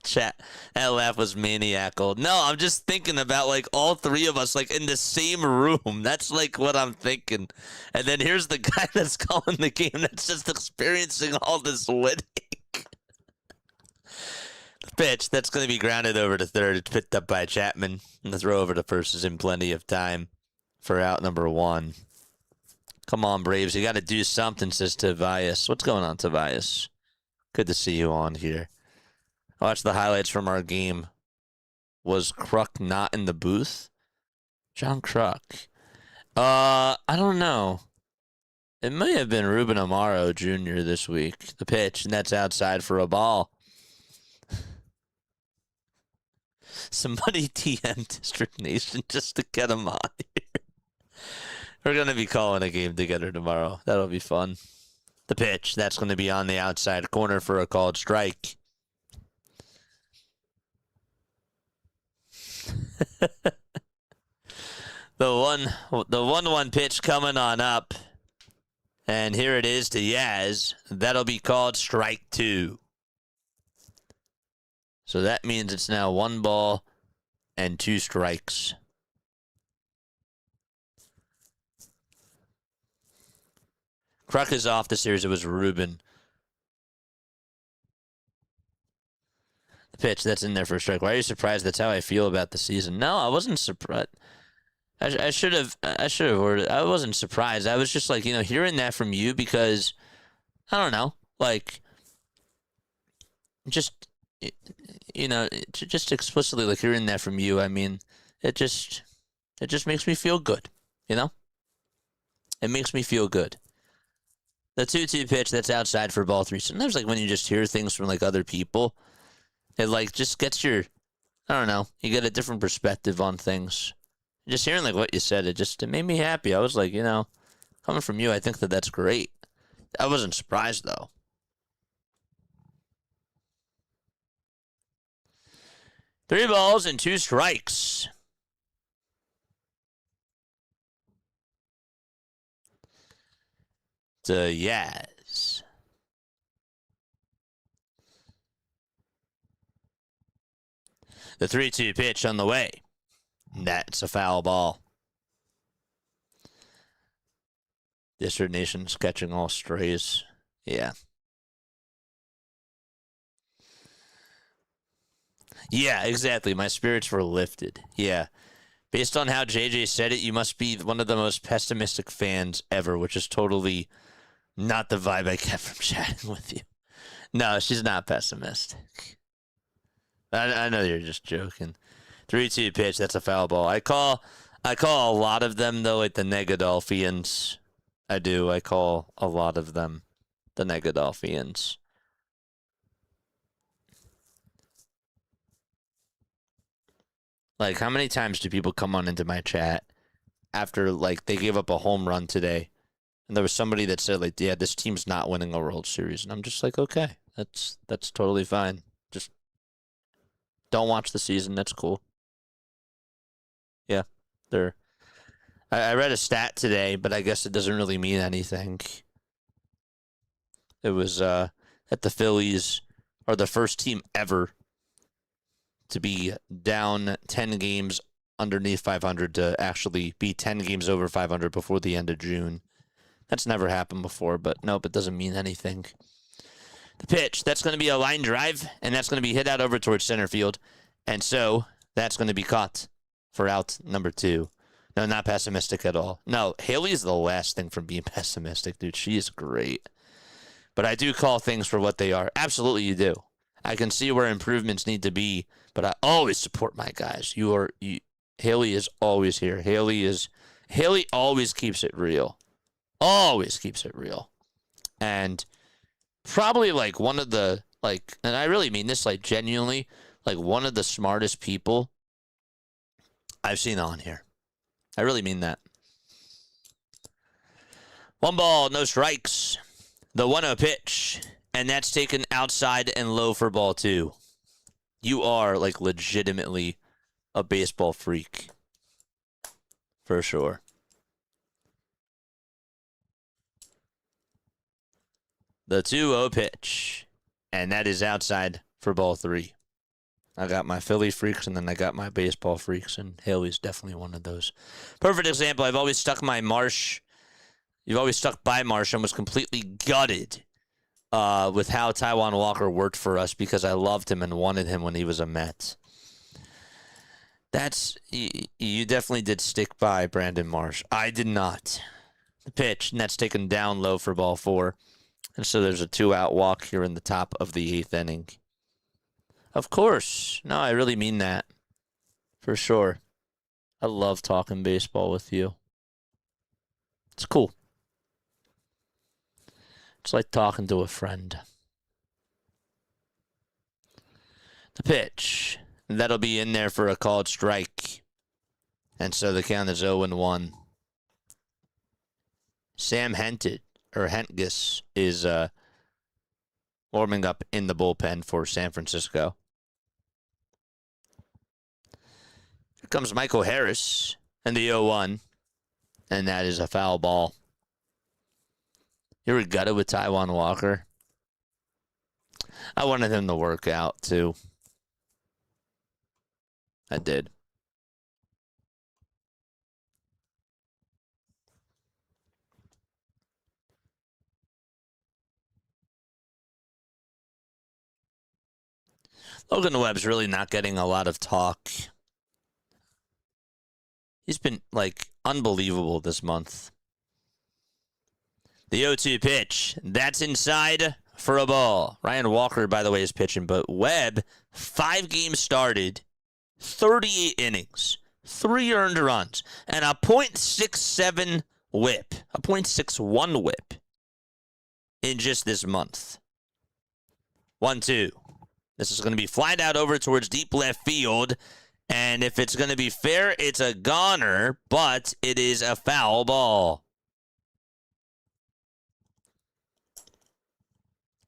Chat, that laugh was maniacal. No, I'm just thinking about, like, all three of us, like, in the same room. That's, like, what I'm thinking. And then here's the guy that's calling the game that's just experiencing all this winning. Pitch, that's going to be grounded over to third. It's picked up by Chapman. And the throw over to first is in plenty of time for out number 1. Come on, Braves. You got to do something, says Tobias. What's going on, Tobias? Good to see you on here. I watched the highlights from our game. Was Kruk not in the booth? John Kruk. I don't know. It may have been Ruben Amaro Jr. this week. The pitch, and that's outside for a ball. Somebody TM District Nation just to get him on here. We're going to be calling a game together tomorrow. That'll be fun. The pitch, that's going to be on the outside corner for a called strike. The 1-1 pitch coming on up. And here it is to Yaz. That'll be called strike 2. So that means it's now 1 ball and 2 strikes. Kruk is off the series. It was Ruben. The pitch, that's in there for a strike. Why are you surprised? That's how I feel about the season. No, I wasn't surprised. I should have worded. I wasn't surprised. I was just like, hearing that from you because, I don't know, like, just, just explicitly like hearing that from you. I mean, it just makes me feel good, It makes me feel good. The 2-2 pitch, that's outside for ball 3. Sometimes, like, when you just hear things from, like, other people, it, like, just gets your, I don't know, you get a different perspective on things. Just hearing, like, what you said, it made me happy. I was like, coming from you, I think that's great. I wasn't surprised, though. Three balls and 2 strikes. To Yaz. The 3-2 pitch on the way. That's a foul ball. District Nation's catching all strays. Yeah. Yeah, exactly. My spirits were lifted. Yeah. Based on how JJ said it, you must be one of the most pessimistic fans ever, which is totally not the vibe I get from chatting with you. No, she's not pessimistic. I know you're just joking. 3-2 pitch, that's a foul ball. I call a lot of them, though, like the Negadolphians. I do. I call a lot of them the Negadolphians. Like, how many times do people come on into my chat after, like, they gave up a home run today? And there was somebody that said, like, yeah, this team's not winning a World Series. And I'm just like, okay, that's totally fine. Just don't watch the season. That's cool. Yeah, I read a stat today, but I guess it doesn't really mean anything. It was that the Phillies are the first team ever to be down 10 games underneath 500 to actually be 10 games over 500 before the end of June. That's never happened before, but nope, it doesn't mean anything. The pitch, that's going to be a line drive, and that's going to be hit out over towards center field. And so that's going to be caught for out number 2. No, not pessimistic at all. No, Haley's the last thing from being pessimistic, dude. She is great. But I do call things for what they are. Absolutely, you do. I can see where improvements need to be, but I always support my guys. Haley is always here. Haley always keeps it real. Always keeps it real. And probably like one of the, like, and I really mean this, like, genuinely, like one of the smartest people I've seen on here. I really mean that. 1 ball, no strikes. The 1-0 pitch. and that's taken outside and low for ball 2. You are, like, legitimately a baseball freak. For sure. The 2-0 pitch. And that is outside for ball 3. I got my Philly freaks, and then I got my baseball freaks, and Haley's definitely one of those. Perfect example. I've always stuck my Marsh. You've always stuck by Marsh and was completely gutted with how Taijuan Walker worked for us because I loved him and wanted him when he was a Met. You definitely did stick by Brandon Marsh. I did not. The pitch, and that's taken down low for ball 4. And so there's a 2-out walk here in the top of the 8th inning. Of course. No, I really mean that. For sure. I love talking baseball with you. It's cool. It's like talking to a friend. The pitch. That'll be in there for a called strike. And so the count is 0-1. Sam Hentges is warming up in the bullpen for San Francisco. Here comes Michael Harris and the 0-1. And that is a foul ball. You were gutted with Taijuan Walker. I wanted him to work out, too. I did. Logan Webb's really not getting a lot of talk. He's been, like, unbelievable this month. The 0-2 pitch. That's inside for a ball. Ryan Walker, by the way, is pitching, but Webb, 5 games started, 38 innings, 3 earned runs, and a .67 whip, a .61 whip in just this month. 1-2. This is going to be flied out over towards deep left field. And if it's going to be fair, it's a goner, but it is a foul ball.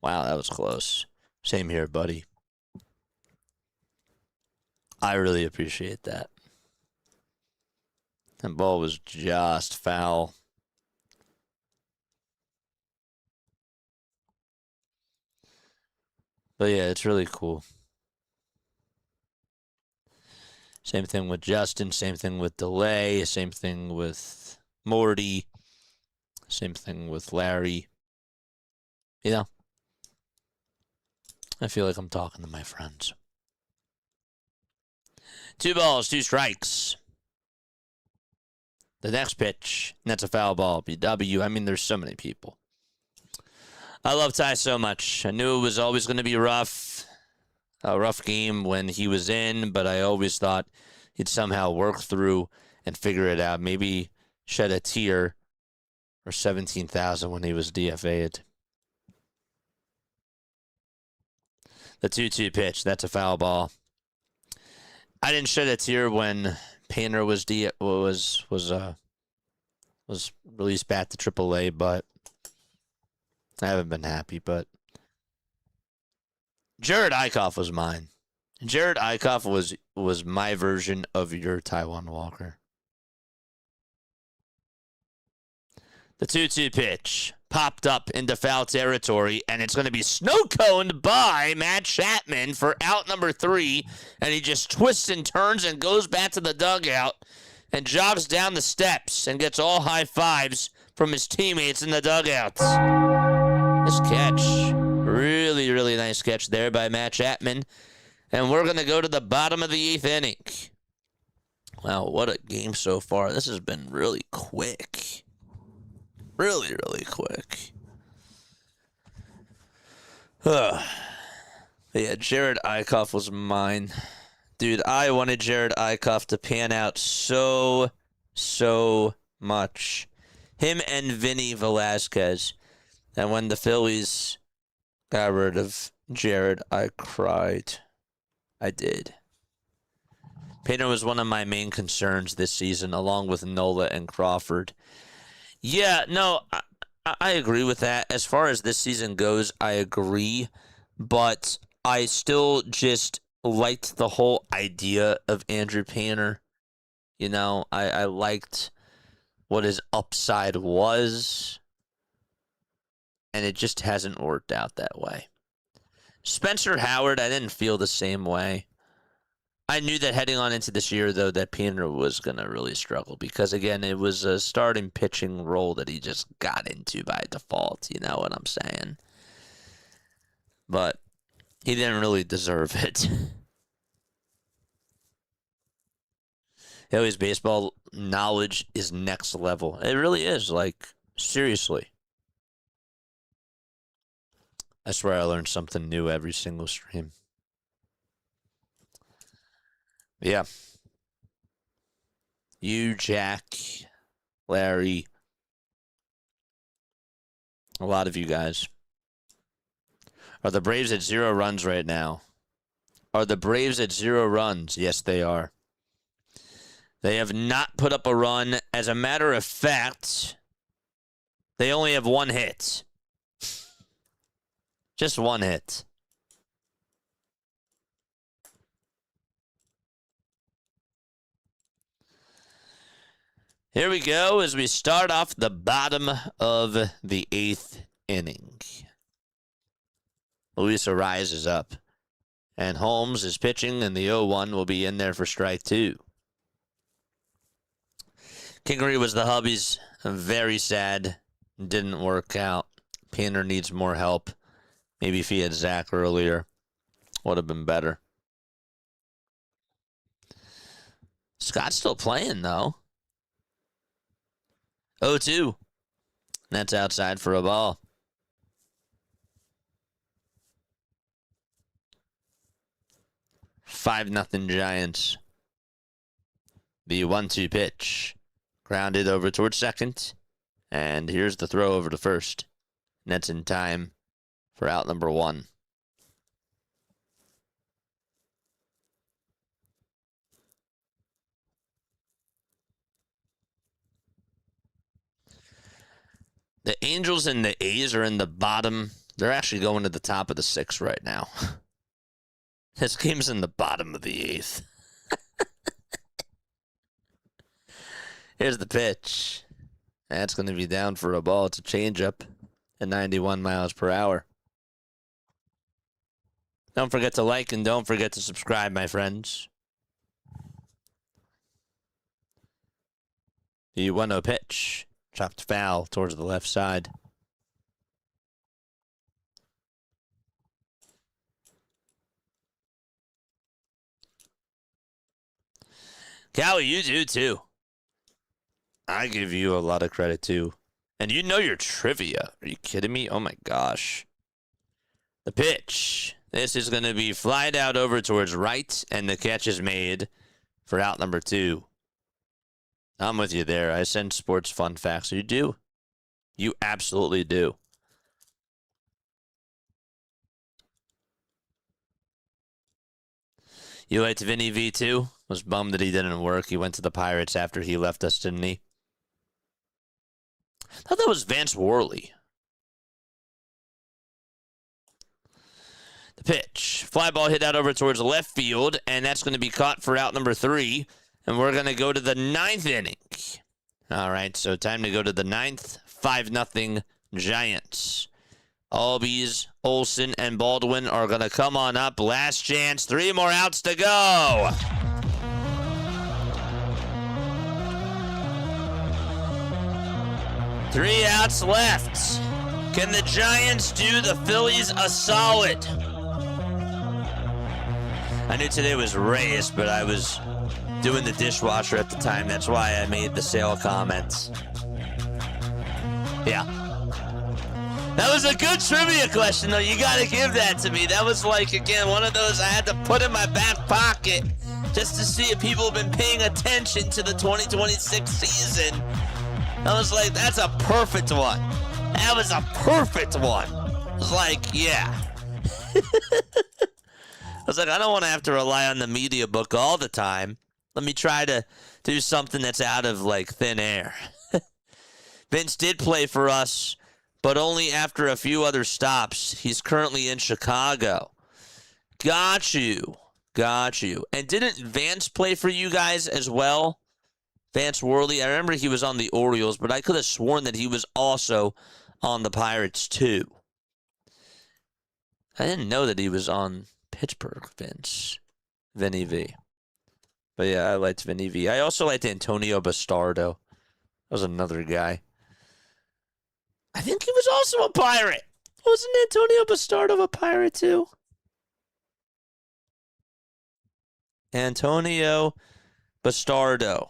Wow, that was close. Same here, buddy. I really appreciate that. That ball was just foul. But yeah, it's really cool. Same thing with Justin, same thing with DeLay, same thing with Morty, same thing with Larry. You know, I feel like I'm talking to my friends. 2 balls, 2 strikes. The next pitch, and that's a foul ball. BW, I mean, there's so many people. I love Ty so much. I knew it was always going to be rough. A rough game when he was in, but I always thought he'd somehow work through and figure it out. Maybe shed a tear or 17,000 when he was DFA'd. The 2-2 pitch, that's a foul ball. I didn't shed a tear when Painter was released back to AAA, but I haven't been happy, but Jared Eichhoff was mine. Jared Eichhoff was my version of your Taijuan Walker. The 2-2 pitch popped up into foul territory, and it's going to be snow-coned by Matt Chapman for out number 3, and he just twists and turns and goes back to the dugout and jogs down the steps and gets all high fives from his teammates in the dugouts. This catch, really, really nice catch there by Matt Chapman. And we're going to go to the bottom of the 8th inning. Wow, what a game so far. This has been really quick. Really, really quick. Yeah, Jared Eichhoff was mine. Dude, I wanted Jared Eichhoff to pan out so much. Him and Vinny Velasquez. And when the Phillies got rid of Jared, I cried. I did. Painter was one of my main concerns this season, along with Nola and Crawford. Yeah, no, I agree with that. As far as this season goes, I agree. But I still just liked the whole idea of Andrew Painter. You know, I liked what his upside was, and it just hasn't worked out that way. Spencer Howard, I didn't feel the same way. I knew that heading on into this year, though, that Painter was going to really struggle because, again, it was a starting pitching role that he just got into by default. You know what I'm saying? But he didn't really deserve it. His baseball knowledge is next level. It really is. Like, seriously. I swear I learned something new every single stream. Yeah. You, Jack, Larry, a lot of you guys. Are the Braves at 0 runs right now? Are the Braves at 0 runs? Yes, they are. They have not put up a run. As a matter of fact, they only have 1 hit. Just 1 hit. Here we go as we start off the bottom of the 8th inning. Luis Ariz is up. And Holmes is pitching, and the 0-1 will be in there for strike 2. Kingery was the hubbies. Very sad. Didn't work out. Painter needs more help. Maybe if he had Zach earlier, would have been better. Scott's still playing, though. 0-2. That's outside for a ball. Five nothing Giants. The 1-2 pitch. Grounded over towards second. And here's the throw over to first. And that's in time for out number 1. The Angels and the A's are in the bottom. They're actually going to the top of the 6th right now. This game's in the bottom of the 8th. Here's the pitch. That's going to be down for a ball. It's a changeup at 91 miles per hour. Don't forget to like and don't forget to subscribe, my friends. The 1-0 pitch. Chopped foul towards the left side. Callie, you do too. I give you a lot of credit too. And you know your trivia. Are you kidding me? Oh my gosh. The pitch. This is going to be flied out over towards right, and the catch is made for out number 2. I'm with you there. I send sports fun facts. You do. You absolutely do. You liked Vinny V2? Was bummed that he didn't work. He went to the Pirates after he left us, didn't he? I thought that was Vance Worley. The pitch. Fly ball hit out over towards left field, and that's going to be caught for out number 3. And we're going to go to the 9th inning. All right, so time to go to the 9th. 5-0 Giants. Albies, Olsen, and Baldwin are going to come on up. Last chance. 3 more outs to go. Three outs left. Can the Giants do the Phillies a solid? I knew today was Reyes, but I was doing the dishwasher at the time. That's why I made the sale comments. Yeah. That was a good trivia question, though. You got to give that to me. That was like, again, one of those I had to put in my back pocket just to see if people have been paying attention to the 2026 season. I was like, that's a perfect one. That was a perfect one. I was like, yeah. I was like, I don't want to have to rely on the media book all the time. Let me try to do something that's out of, like, thin air. Vince did play for us but only after a few other stops. He's currently in Chicago. Got you. And didn't Vance play for you guys as well? Vance Worley. I remember he was on the Orioles, but I could have sworn that he was also on the Pirates too. I didn't know that he was on Pittsburgh, Vinny V. But yeah, I liked Vinny V. I also liked Antonio Bastardo. That was another guy. I think he was also a Pirate. Wasn't Antonio Bastardo a Pirate too? Antonio Bastardo.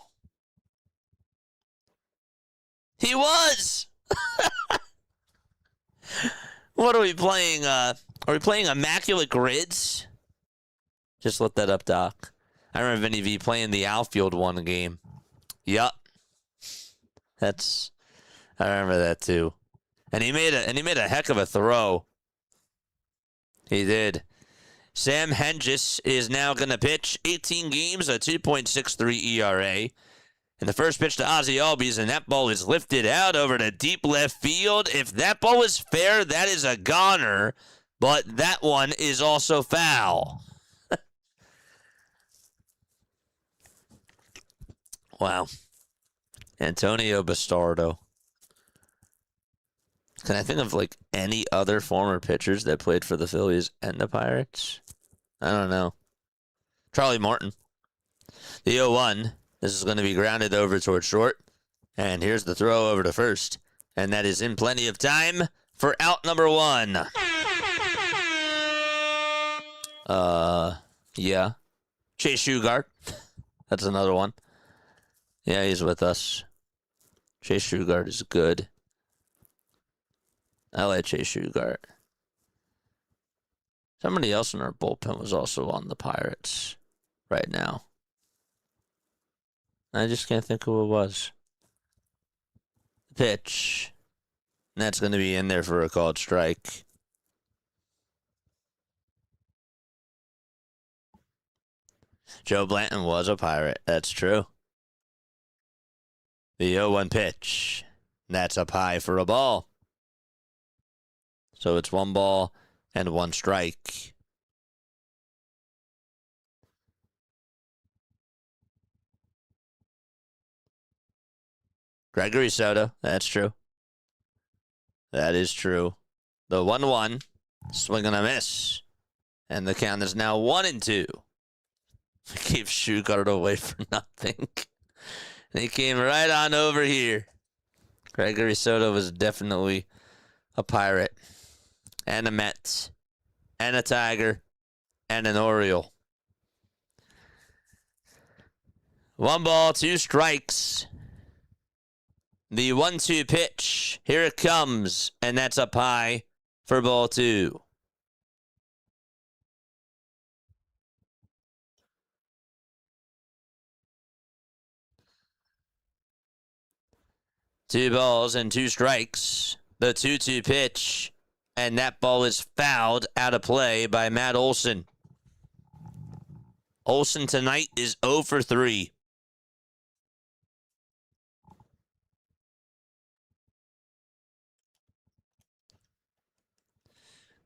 He was! What are we playing? Are we playing Immaculate Grids? Just look that up, Doc. I remember Vinny V playing the outfield one game. Yup. I remember that too. And he made a heck of a throw. He did. Sam Hengis is now going to pitch 18 games, a 2.63 ERA. And the first pitch to Ozzie Albies, and that ball is lifted out over to deep left field. If that ball is fair, that is a goner, but that one is also foul. Wow. Antonio Bastardo. Can I think of like any other former pitchers that played for the Phillies and the Pirates? I don't know. Charlie Morton. The 0-1. This is going to be grounded over towards short. And here's the throw over to first. And that is in plenty of time for out number 1. Yeah. Chase Shugart. That's another one. Yeah, he's with us. Chase Shugart is good. I like Chase Shugart. Somebody else in our bullpen was also on the Pirates right now. I just can't think who it was. Pitch. And that's going to be in there for a called strike. Joe Blanton was a Pirate. That's true. The 0-1 pitch. That's up high for a ball. So it's 1 ball and 1 strike. Gregory Soto. That's true. That is true. The 1-1. Swing and a miss. And the count is now 1-2. Keep Shugart away for nothing. And he came right on over here. Gregory Soto was definitely a Pirate. And a Met. And a Tiger. And an Oriole. 1 ball, 2 strikes. The 1-2 pitch. Here it comes. And that's up high for ball 2. Two balls and 2 strikes. The 2-2 pitch. And that ball is fouled out of play by Matt Olson. Olson tonight is 0 for 3.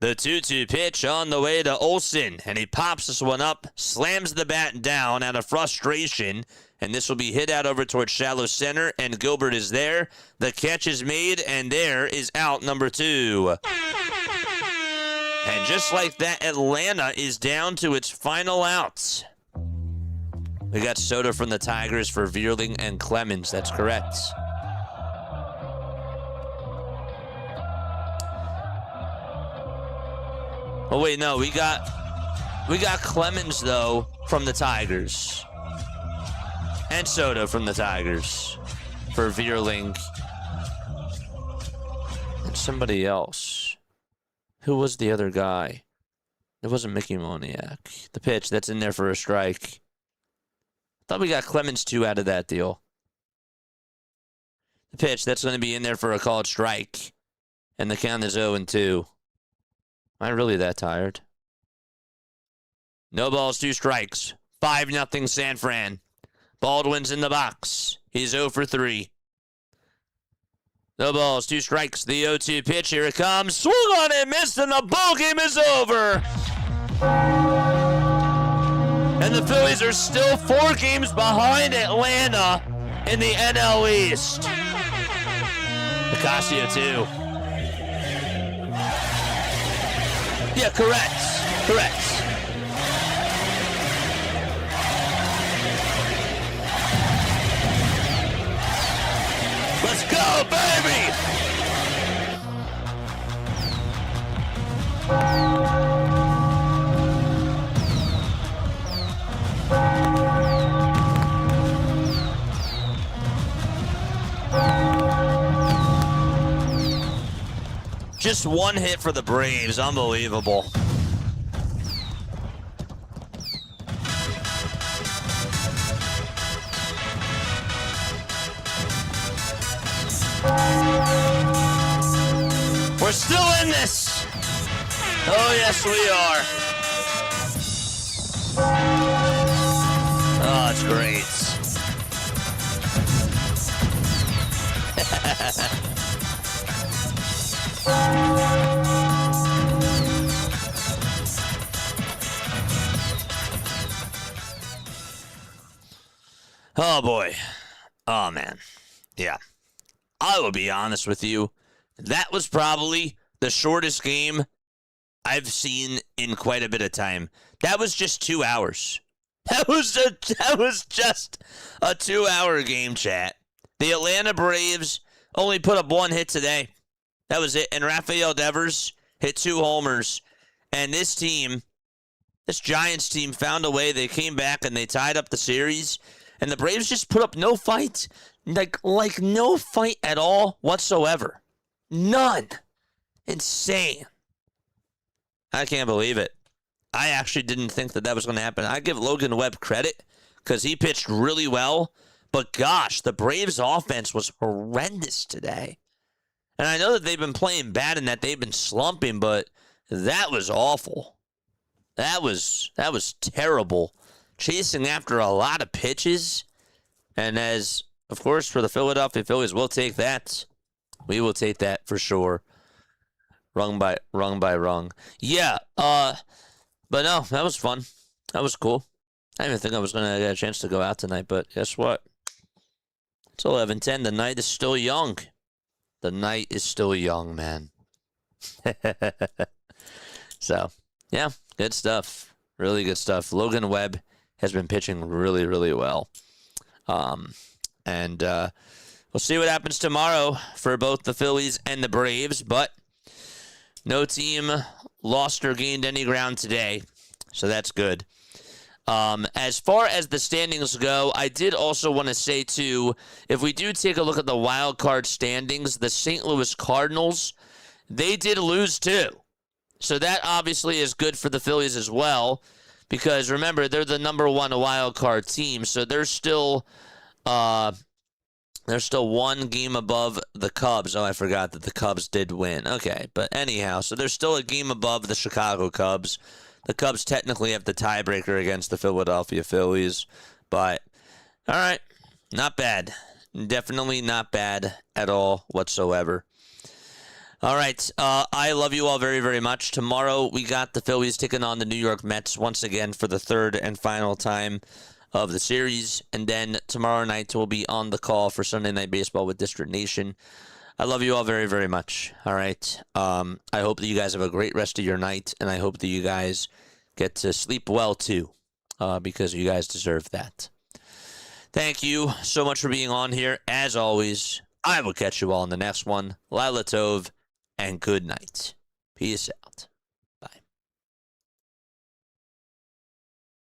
The 2-2 pitch on the way to Olson, and he pops this one up, slams the bat down out of frustration, and this will be hit out over towards shallow center, and Gilbert is there. The catch is made, and there is out number 2. And just like that, Atlanta is down to its final outs. We got Soto from the Tigers for Vierling and Clemens. That's correct. Oh wait, no, we got Clemens though from the Tigers, and Soto from the Tigers for Vierling, and somebody else. Who was the other guy? It wasn't Mickey Moniak. The pitch that's in there for a strike. Thought we got Clemens 2 out of that deal. The pitch that's going to be in there for a called strike, and the count is 0-2. Am I really that tired? No balls, 2 strikes. 5-0 San Fran. Baldwin's in the box. He's 0 for 3. No balls, 2 strikes. The 0-2 pitch. Here it comes. Swung on and missed, and the ball game is over. And the Phillies are still 4 games behind Atlanta in the NL East. Ocasio, too. Yeah, correct. Let's go, baby! Just 1 hit for the Braves. Unbelievable. We're still in this. Oh, yes, we are. Oh, it's great. Oh, boy. Oh, man. Yeah. I will be honest with you. That was probably the shortest game I've seen in quite a bit of time. That was just 2 hours. That was just a 2-hour game, chat. The Atlanta Braves only put up 1 hit today. That was it. And Rafael Devers hit 2 homers. And this team, this Giants team, found a way. They came back and they tied up the series. And the Braves just put up no fight. Like no fight at all whatsoever. None. Insane. I can't believe it. I actually didn't think that was going to happen. I give Logan Webb credit because he pitched really well. But gosh, the Braves offense was horrendous today. And I know that they've been playing bad and that they've been slumping, but that was awful. That was terrible. Chasing after a lot of pitches. And as, of course, for the Philadelphia Phillies, we'll take that. We will take that for sure. Rung by rung. Yeah, but no, that was fun. That was cool. I didn't even think I was going to get a chance to go out tonight, but guess what? It's 11:10. The night is still young. The night is still young, man. So, yeah, good stuff. Really good stuff. Logan Webb has been pitching really, really well. And we'll see what happens tomorrow for both the Phillies and the Braves, but no team lost or gained any ground today, so that's good. As far as the standings go, I did also want to say, too, if we do take a look at the wild card standings, the St. Louis Cardinals, they did lose, too. So that obviously is good for the Phillies as well, because remember, they're the number 1 wild card team, so they're still 1 game above the Cubs. Oh, I forgot that the Cubs did win. Okay, but anyhow, so they're still a game above the Chicago Cubs. The Cubs technically have the tiebreaker against the Philadelphia Phillies, but all right, not bad. Definitely not bad at all whatsoever. All right, I love you all very, very much. Tomorrow we got the Phillies taking on the New York Mets once again for the 3rd and final time of the series, and then tomorrow night we'll be on the call for Sunday Night Baseball with District Nation. I love you all very, very much. All right. I hope that you guys have a great rest of your night, and I hope that you guys get to sleep well, too, because you guys deserve that. Thank you so much for being on here. As always, I will catch you all in the next one. Lila Tov, and good night. Peace out.